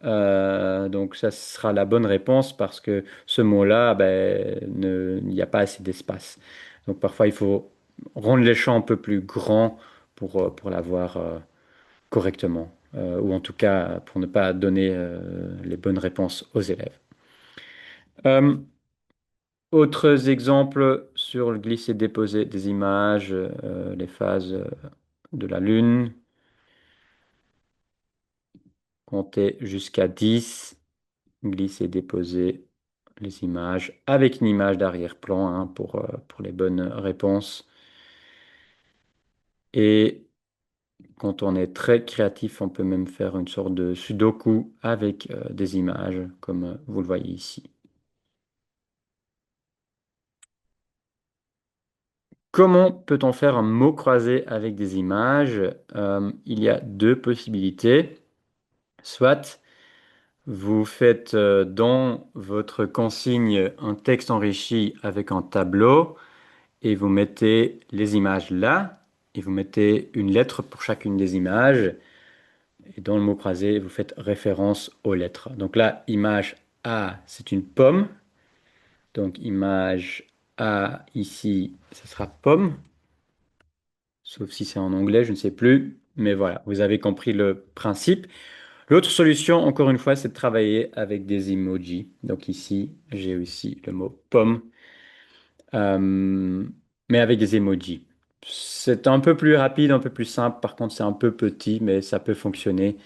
Donc, ça sera la bonne réponse parce que ce mot-là, il n'y a pas assez d'espace. Donc, parfois, il faut rendre les champs un peu plus grands pour l'avoir correctement, ou en tout cas pour ne pas donner les bonnes réponses aux élèves. Euh, Autres exemples sur le glisser-déposer des images, les phases de la Lune, compter jusqu'à 10, glisser-déposer les images avec une image d'arrière-plan hein, pour les bonnes réponses. Et quand on est très créatif, on peut même faire une sorte de sudoku avec des images, comme vous le voyez ici. Comment peut-on faire un mot croisé avec des images? Il y a deux possibilités. Soit vous faites dans votre consigne un texte enrichi avec un tableau et vous mettez les images là et vous mettez une lettre pour chacune des images. Et dans le mot croisé, vous faites référence aux lettres. Donc là, image A, c'est une pomme. Donc image A ici, ce sera pomme. Sauf si c'est en anglais, je ne sais plus. Mais voilà, vous avez compris le principe. L'autre solution, encore une fois, c'est de travailler avec des emojis. Donc ici, j'ai aussi le mot pomme, euh, mais avec des emojis. C'est un peu plus rapide, un peu plus simple. Par contre, c'est un peu petit, mais ça peut fonctionner.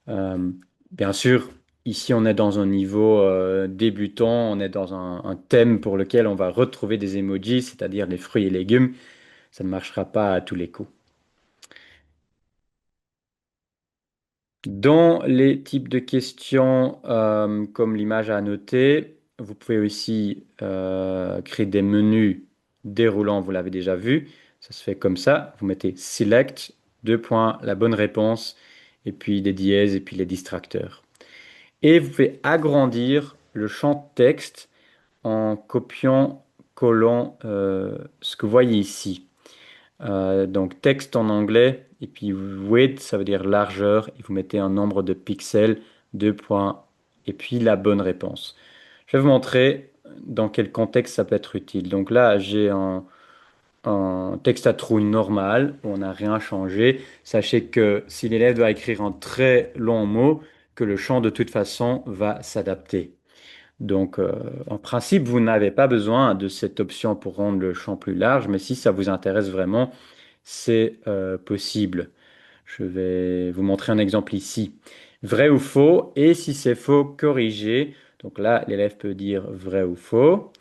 Euh, Bien sûr, ici on est dans un niveau débutant, on est dans un thème pour lequel on va retrouver des emojis, c'est-à-dire les fruits et légumes. Ça ne marchera pas à tous les coups. Dans les types de questions comme l'image à annoter, vous pouvez aussi créer des menus déroulants, vous l'avez déjà vu. Ça se fait comme ça. Vous mettez select, deux points, la bonne réponse, et puis des dièses, et puis les distracteurs. Et vous pouvez agrandir le champ texte en copiant, collant ce que vous voyez ici. Donc texte en anglais, et puis width, ça veut dire largeur, et vous mettez un nombre de pixels, deux points, et puis la bonne réponse. Je vais vous montrer dans quel contexte ça peut être utile. Donc là, j'ai un texte à trous normal, où on n'a rien changé. Sachez que si l'élève doit écrire un très long mot, que le champ de toute façon va s'adapter. Donc, en principe, vous n'avez pas besoin de cette option pour rendre le champ plus large, mais si ça vous intéresse vraiment, c'est possible. Je vais vous montrer un exemple ici. Vrai ou faux, et si c'est faux, corrigez. Donc là, l'élève peut dire vrai ou faux.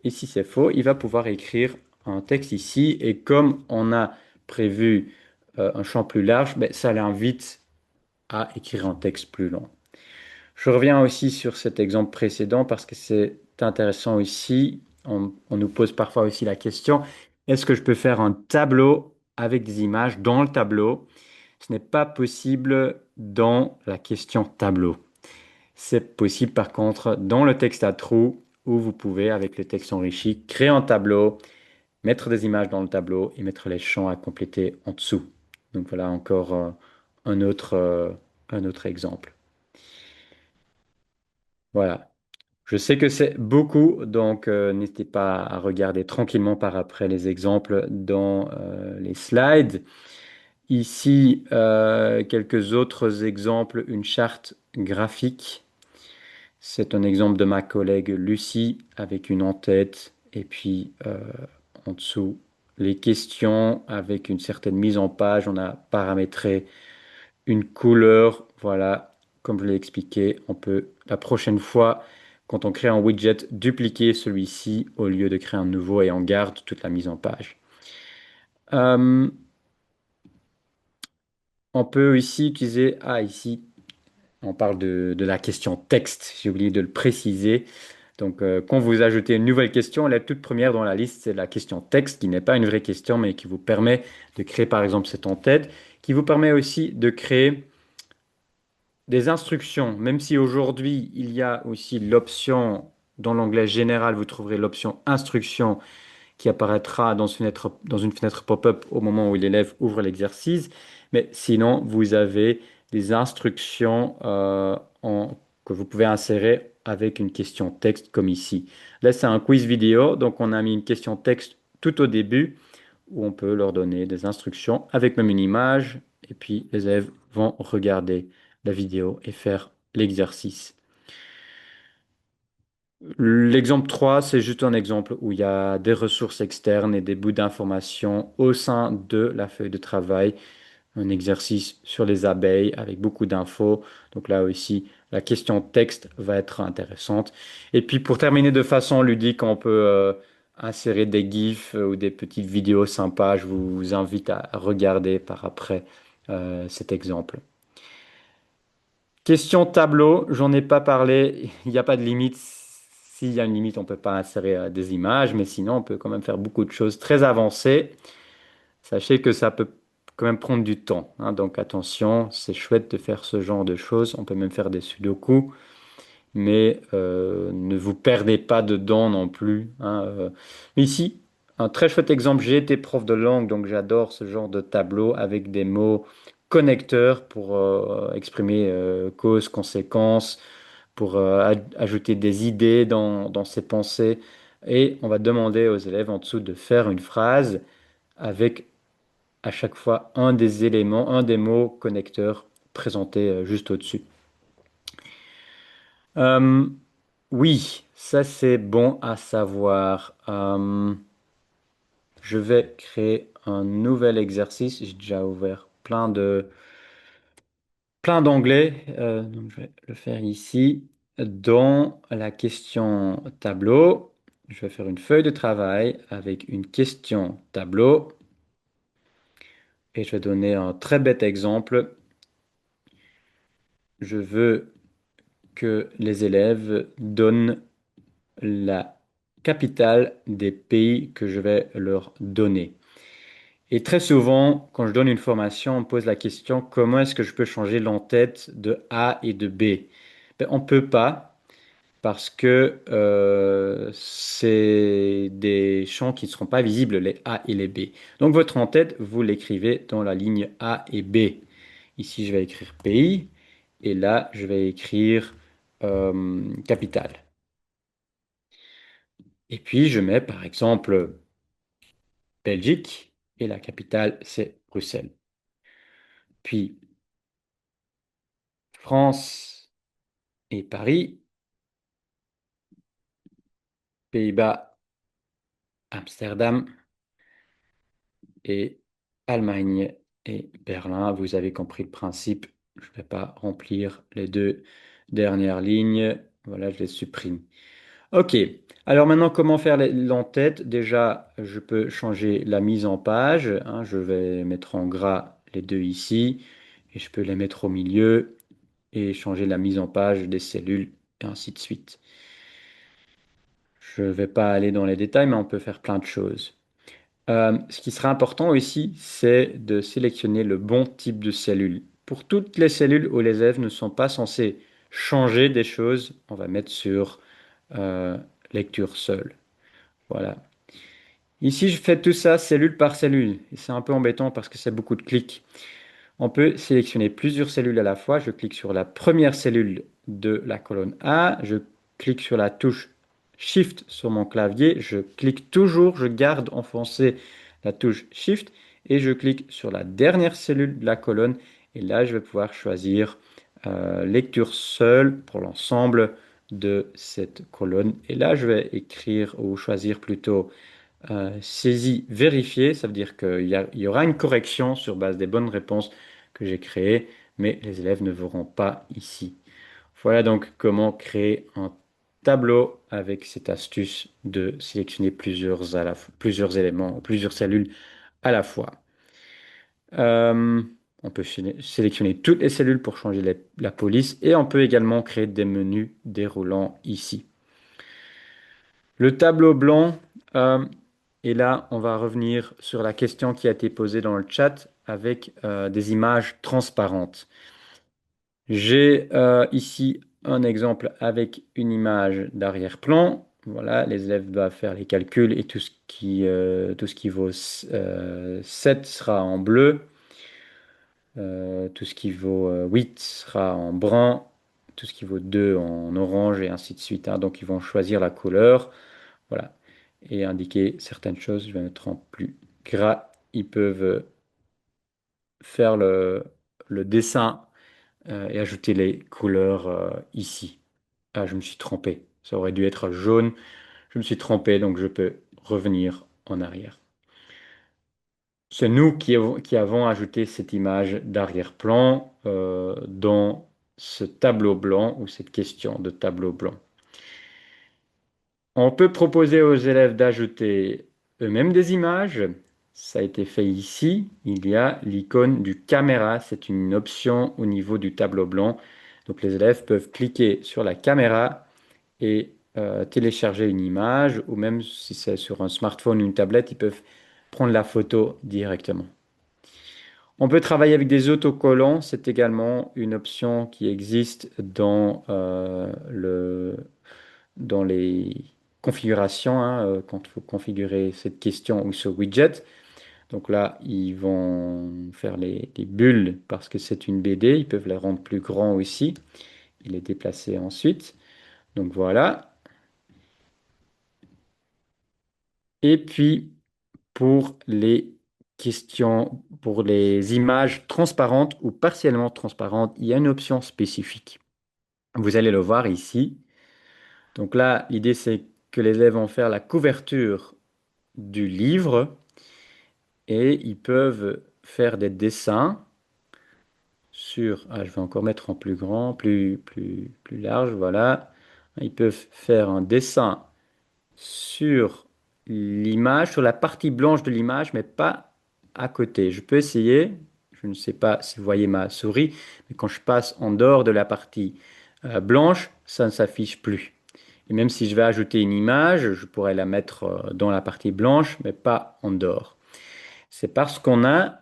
Et si c'est faux, il va pouvoir écrire un texte ici. Et comme on a prévu un champ plus large, ben, ça l'invite à écrire un texte plus long. Je reviens aussi sur cet exemple précédent parce que c'est intéressant aussi. On nous pose parfois aussi la question, est-ce que je peux faire un tableau avec des images dans le tableau? Ce n'est pas possible dans la question tableau. C'est possible par contre dans le texte à trous où vous pouvez, avec le texte enrichi, créer un tableau, mettre des images dans le tableau et mettre les champs à compléter en dessous. Donc voilà encore un autre, euh, un autre exemple. Voilà. Je sais que c'est beaucoup, donc n'hésitez pas à regarder tranquillement par après les exemples dans les slides. Ici, quelques autres exemples, une charte graphique. C'est un exemple de ma collègue Lucie avec une en-tête et puis en dessous les questions avec une certaine mise en page. On a paramétré une couleur. Voilà, comme je l'ai expliqué, on peut la prochaine fois, quand on crée un widget, dupliquer celui-ci au lieu de créer un nouveau et on garde toute la mise en page. Euh, on peut ici utiliser, ici, on parle de la question texte, j'ai oublié de le préciser. Donc, quand vous ajoutez une nouvelle question, la toute première dans la liste, c'est la question texte, qui n'est pas une vraie question, mais qui vous permet de créer, par exemple, cette en-tête, qui vous permet aussi de créer des instructions, même si aujourd'hui il y a aussi l'option, dans l'onglet général, vous trouverez l'option instruction qui apparaîtra dans une fenêtre pop-up au moment où l'élève ouvre l'exercice. Mais sinon, vous avez des instructions que vous pouvez insérer avec une question texte comme ici. Là, c'est un quiz vidéo, donc on a mis une question texte tout au début où on peut leur donner des instructions avec même une image et puis les élèves vont regarder la vidéo et faire l'exercice. L'exemple 3, c'est juste un exemple où il y a des ressources externes et des bouts d'informations au sein de la feuille de travail. Un exercice sur les abeilles avec beaucoup d'infos. Donc là aussi, la question texte va être intéressante. Et puis pour terminer de façon ludique, on peut insérer des GIFs ou des petites vidéos sympas. Je vous invite à regarder par après cet exemple. Question tableau, j'en ai pas parlé, il n'y a pas de limite. S'il y a une limite, on ne peut pas insérer des images, mais sinon, on peut quand même faire beaucoup de choses très avancées. Sachez que ça peut quand même prendre du temps, hein, donc attention, c'est chouette de faire ce genre de choses. On peut même faire des sudoku, mais ne vous perdez pas dedans non plus, hein, Mais ici, un très chouette exemple, j'ai été prof de langue, donc j'adore ce genre de tableau avec des mots connecteurs pour exprimer cause, conséquence, pour ajouter des idées dans ses pensées. Et on va demander aux élèves en dessous de faire une phrase avec à chaque fois un des éléments, un des mots connecteurs présentés juste au-dessus. Euh, oui, ça c'est bon à savoir. Je vais créer un nouvel exercice. J'ai déjà ouvert plein d'onglets. Donc je vais le faire ici. Dans la question tableau, je vais faire une feuille de travail avec une question tableau. Et je vais donner un très bête exemple. Je veux que les élèves donnent la capitale des pays que je vais leur donner. Et très souvent, quand je donne une formation, on me pose la question, comment est-ce que je peux changer l'entête de A et de B? Ben, on ne peut pas parce que c'est des champs qui ne seront pas visibles, les A et les B. Donc votre en-tête, vous l'écrivez dans la ligne A et B. Ici, je vais écrire pays et là, je vais écrire capitale. Et puis, je mets par exemple Belgique et la capitale, c'est Bruxelles. Puis France et Paris, Pays-Bas, Amsterdam et Allemagne et Berlin. Vous avez compris le principe. Je ne vais pas remplir les deux dernières lignes. Voilà, je les supprime. OK. Alors maintenant, comment faire l'entête? Déjà, je peux changer la mise en page, hein. Je vais mettre en gras les deux ici et je peux les mettre au milieu et changer la mise en page des cellules et ainsi de suite. Je ne vais pas aller dans les détails, mais on peut faire plein de choses. Ce qui sera important aussi, c'est de sélectionner le bon type de cellule. Pour toutes les cellules où les élèves ne sont pas censés changer des choses, on va mettre sur euh, lecture seule. Voilà. Ici, je fais tout ça cellule par cellule. Et c'est un peu embêtant parce que c'est beaucoup de clics. On peut sélectionner plusieurs cellules à la fois. Je clique sur la première cellule de la colonne A. Je clique sur la touche Shift sur mon clavier. Je clique toujours, je garde enfoncé la touche Shift et je clique sur la dernière cellule de la colonne. Et là, je vais pouvoir choisir lecture seule pour l'ensemble de cette colonne. Et là, je vais écrire ou choisir plutôt saisie vérifiée. Ça veut dire qu'il y aura une correction sur base des bonnes réponses que j'ai créées, mais les élèves ne verront pas ici. Voilà donc comment créer un tableau avec cette astuce de sélectionner plusieurs éléments, plusieurs cellules à la fois. Euh, on peut sélectionner toutes les cellules pour changer la police et on peut également créer des menus déroulants ici. Le tableau blanc, euh, et là, on va revenir sur la question qui a été posée dans le chat avec des images transparentes. J'ai ici un exemple avec une image d'arrière-plan. Voilà, les élèves doivent faire les calculs et tout ce qui vaut 7 sera en bleu, tout ce qui vaut 8 sera en brun, tout ce qui vaut 2 en orange et ainsi de suite, hein. Donc ils vont choisir la couleur. Voilà. Et indiquer certaines choses, je vais mettre en plus gras. Ils peuvent faire le dessin et ajouter les couleurs ici. Ah, je me suis trompé. Ça aurait dû être jaune. Je me suis trompé, donc je peux revenir en arrière. C'est nous qui avons ajouté cette image d'arrière-plan dans ce tableau blanc ou cette question de tableau blanc. On peut proposer aux élèves d'ajouter eux-mêmes des images. Ça a été fait ici. Il y a l'icône du caméra. C'est une option au niveau du tableau blanc. Donc les élèves peuvent cliquer sur la caméra et télécharger une image, ou même si c'est sur un smartphone ou une tablette, ils peuvent prendre la photo directement. On peut travailler avec des autocollants. C'est également une option qui existe dans les configurations, hein, quand il faut configurer cette question ou ce widget. Donc là, ils vont faire les bulles parce que c'est une BD. Ils peuvent les rendre plus grands aussi et les déplacer ensuite. Donc voilà. Et puis, pour les questions, pour les images transparentes ou partiellement transparentes, il y a une option spécifique. Vous allez le voir ici. Donc là, l'idée, c'est que les élèves vont faire la couverture du livre et ils peuvent faire des dessins sur, je vais encore mettre en plus grand, plus large, voilà. Ils peuvent faire un dessin sur l'image, sur la partie blanche de l'image, mais pas à côté. Je peux essayer, je ne sais pas si vous voyez ma souris, mais quand je passe en dehors de la partie blanche, ça ne s'affiche plus. Et même si je vais ajouter une image, je pourrais la mettre dans la partie blanche, mais pas en dehors. C'est parce qu'on a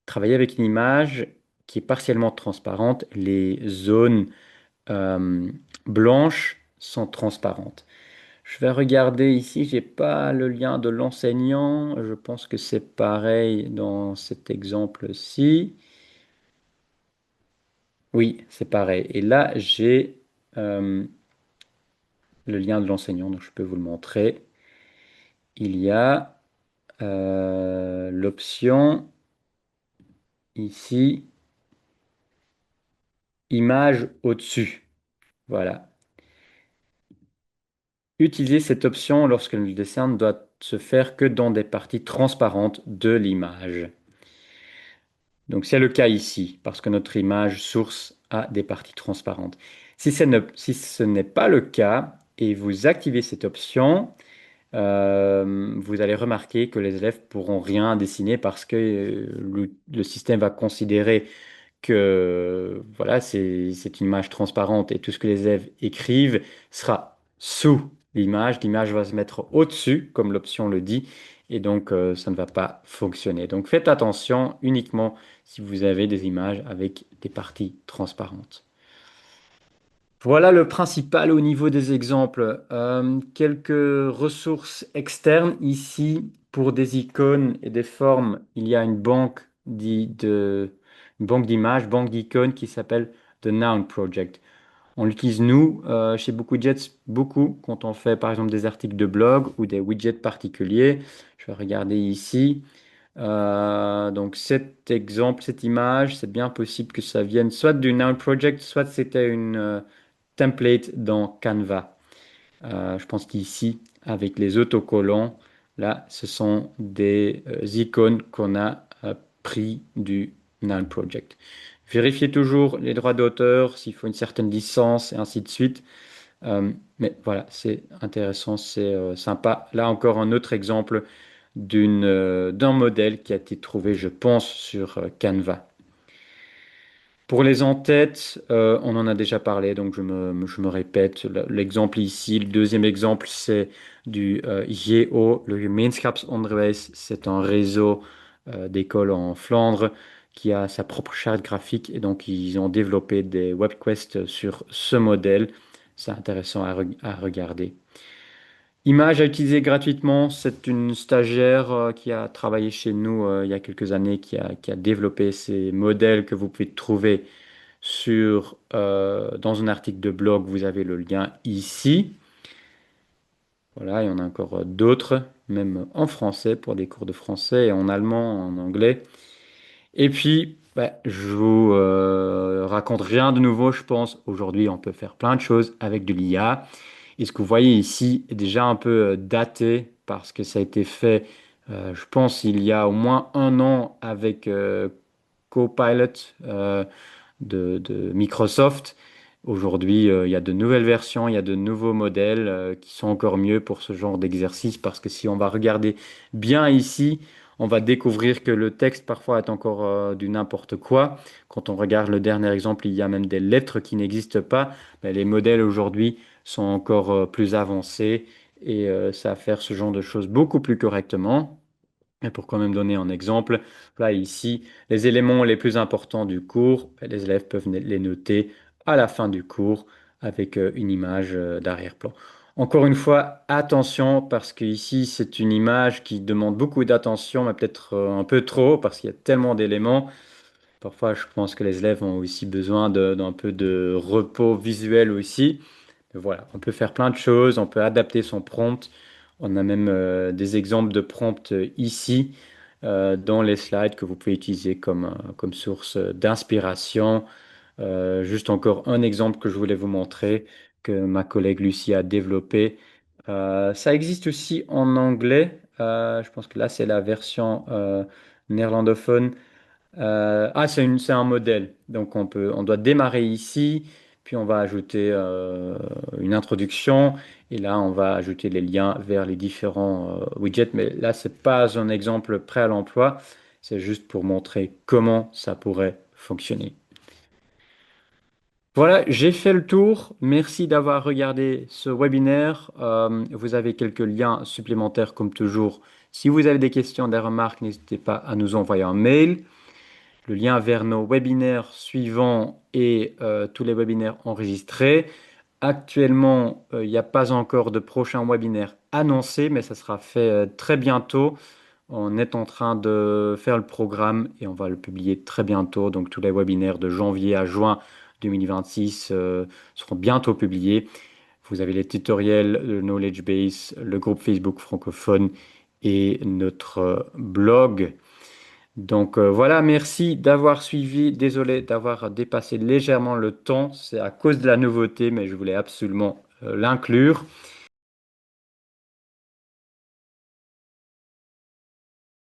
travaillé avec une image qui est partiellement transparente. Les zones euh, blanches sont transparentes. Je vais regarder ici, j'ai pas le lien de l'enseignant. Je pense que c'est pareil dans cet exemple-ci. Oui, c'est pareil. Et là, j'ai euh, le lien de l'enseignant, donc je peux vous le montrer. Il y a l'option ici, image au-dessus. Voilà. Utiliser cette option lorsque le dessin ne doit se faire que dans des parties transparentes de l'image. Donc c'est le cas ici, parce que notre image source a des parties transparentes. Si ce n'est pas le cas et vous activez cette option, vous allez remarquer que les élèves pourront rien dessiner parce que le système va considérer que voilà, c'est une image transparente et tout ce que les élèves écrivent sera sous l'image. L'image va se mettre au-dessus, comme l'option le dit, et donc ça ne va pas fonctionner. Donc faites attention uniquement si vous avez des images avec des parties transparentes. Voilà le principal au niveau des exemples. Quelques ressources externes ici pour des icônes et des formes. Il y a une banque d'images, banque d'icônes qui s'appelle The Noun Project. On l'utilise nous chez beaucoup de Jets beaucoup quand on fait par exemple des articles de blog ou des widgets particuliers. Je vais regarder ici. Donc cet exemple, cette image, c'est bien possible que ça vienne soit du Noun Project, soit c'était une template dans Canva. Je pense qu'ici, avec les autocollants, là, ce sont des icônes qu'on a pris du Noun Project. Vérifiez toujours les droits d'auteur, s'il faut une certaine licence et ainsi de suite. Mais voilà, c'est intéressant, c'est sympa. Là encore un autre exemple d'un modèle qui a été trouvé, je pense, sur Canva. Pour les en-têtes, on en a déjà parlé, donc je me répète. L'exemple ici, le deuxième exemple, c'est du GO, le Gemeenschapsonderwijs. C'est un réseau d'écoles en Flandre qui a sa propre charte graphique et donc ils ont développé des webquests sur ce modèle. C'est intéressant à regarder. Image à utiliser gratuitement, c'est une stagiaire qui a travaillé chez nous il y a quelques années, qui a développé ces modèles que vous pouvez trouver dans un article de blog, vous avez le lien ici. Voilà, il y en a encore d'autres, même en français pour des cours de français et en allemand, en anglais. Et puis, bah, je vous raconte rien de nouveau, je pense. Aujourd'hui, on peut faire plein de choses avec de l'IA. Et ce que vous voyez ici est déjà un peu daté parce que ça a été fait, je pense, il y a au moins un an avec Copilot. De Microsoft. Aujourd'hui, il y a de nouvelles versions, il y a de nouveaux modèles qui sont encore mieux pour ce genre d'exercice parce que si on va regarder bien ici, on va découvrir que le texte parfois est encore du n'importe quoi. Quand on regarde le dernier exemple, il y a même des lettres qui n'existent pas. Mais les modèles aujourd'hui sont encore plus avancés et ça va faire ce genre de choses beaucoup plus correctement. Et pour quand même donner un exemple, là ici, les éléments les plus importants du cours, ben, les élèves peuvent les noter à la fin du cours avec une image d'arrière-plan. Encore une fois, attention parce que ici c'est une image qui demande beaucoup d'attention, mais peut-être un peu trop parce qu'il y a tellement d'éléments. Parfois, je pense que les élèves ont aussi besoin d'un peu de repos visuel aussi. Mais voilà, on peut faire plein de choses, on peut adapter son prompt. On a même des exemples de prompts ici dans les slides que vous pouvez utiliser comme source d'inspiration. Juste encore un exemple que je voulais vous montrer, que ma collègue Lucie a développé. Ça existe aussi en anglais. Je pense que là, c'est la version néerlandophone. C'est un modèle. Donc on doit démarrer ici, puis on va ajouter une introduction, et là on va ajouter les liens vers les différents widgets. Mais là, c'est pas un exemple prêt à l'emploi, c'est juste pour montrer comment ça pourrait fonctionner. Voilà, j'ai fait le tour. Merci d'avoir regardé ce webinaire. Vous avez quelques liens supplémentaires comme toujours Si vous avez des questions, des remarques, n'hésitez pas à nous envoyer un mail. Le lien vers nos webinaires suivants et tous les webinaires enregistrés. Actuellement, il n'y a pas encore de prochain webinaire annoncé, mais ça sera fait très bientôt. On est en train de faire le programme et on va le publier très bientôt. Donc tous les webinaires de janvier à juin 2026 seront bientôt publiés. Vous avez les tutoriels, le Knowledge Base, le groupe Facebook francophone et notre blog. Donc voilà, merci d'avoir suivi. Désolé d'avoir dépassé légèrement le temps. C'est à cause de la nouveauté, mais je voulais absolument l'inclure.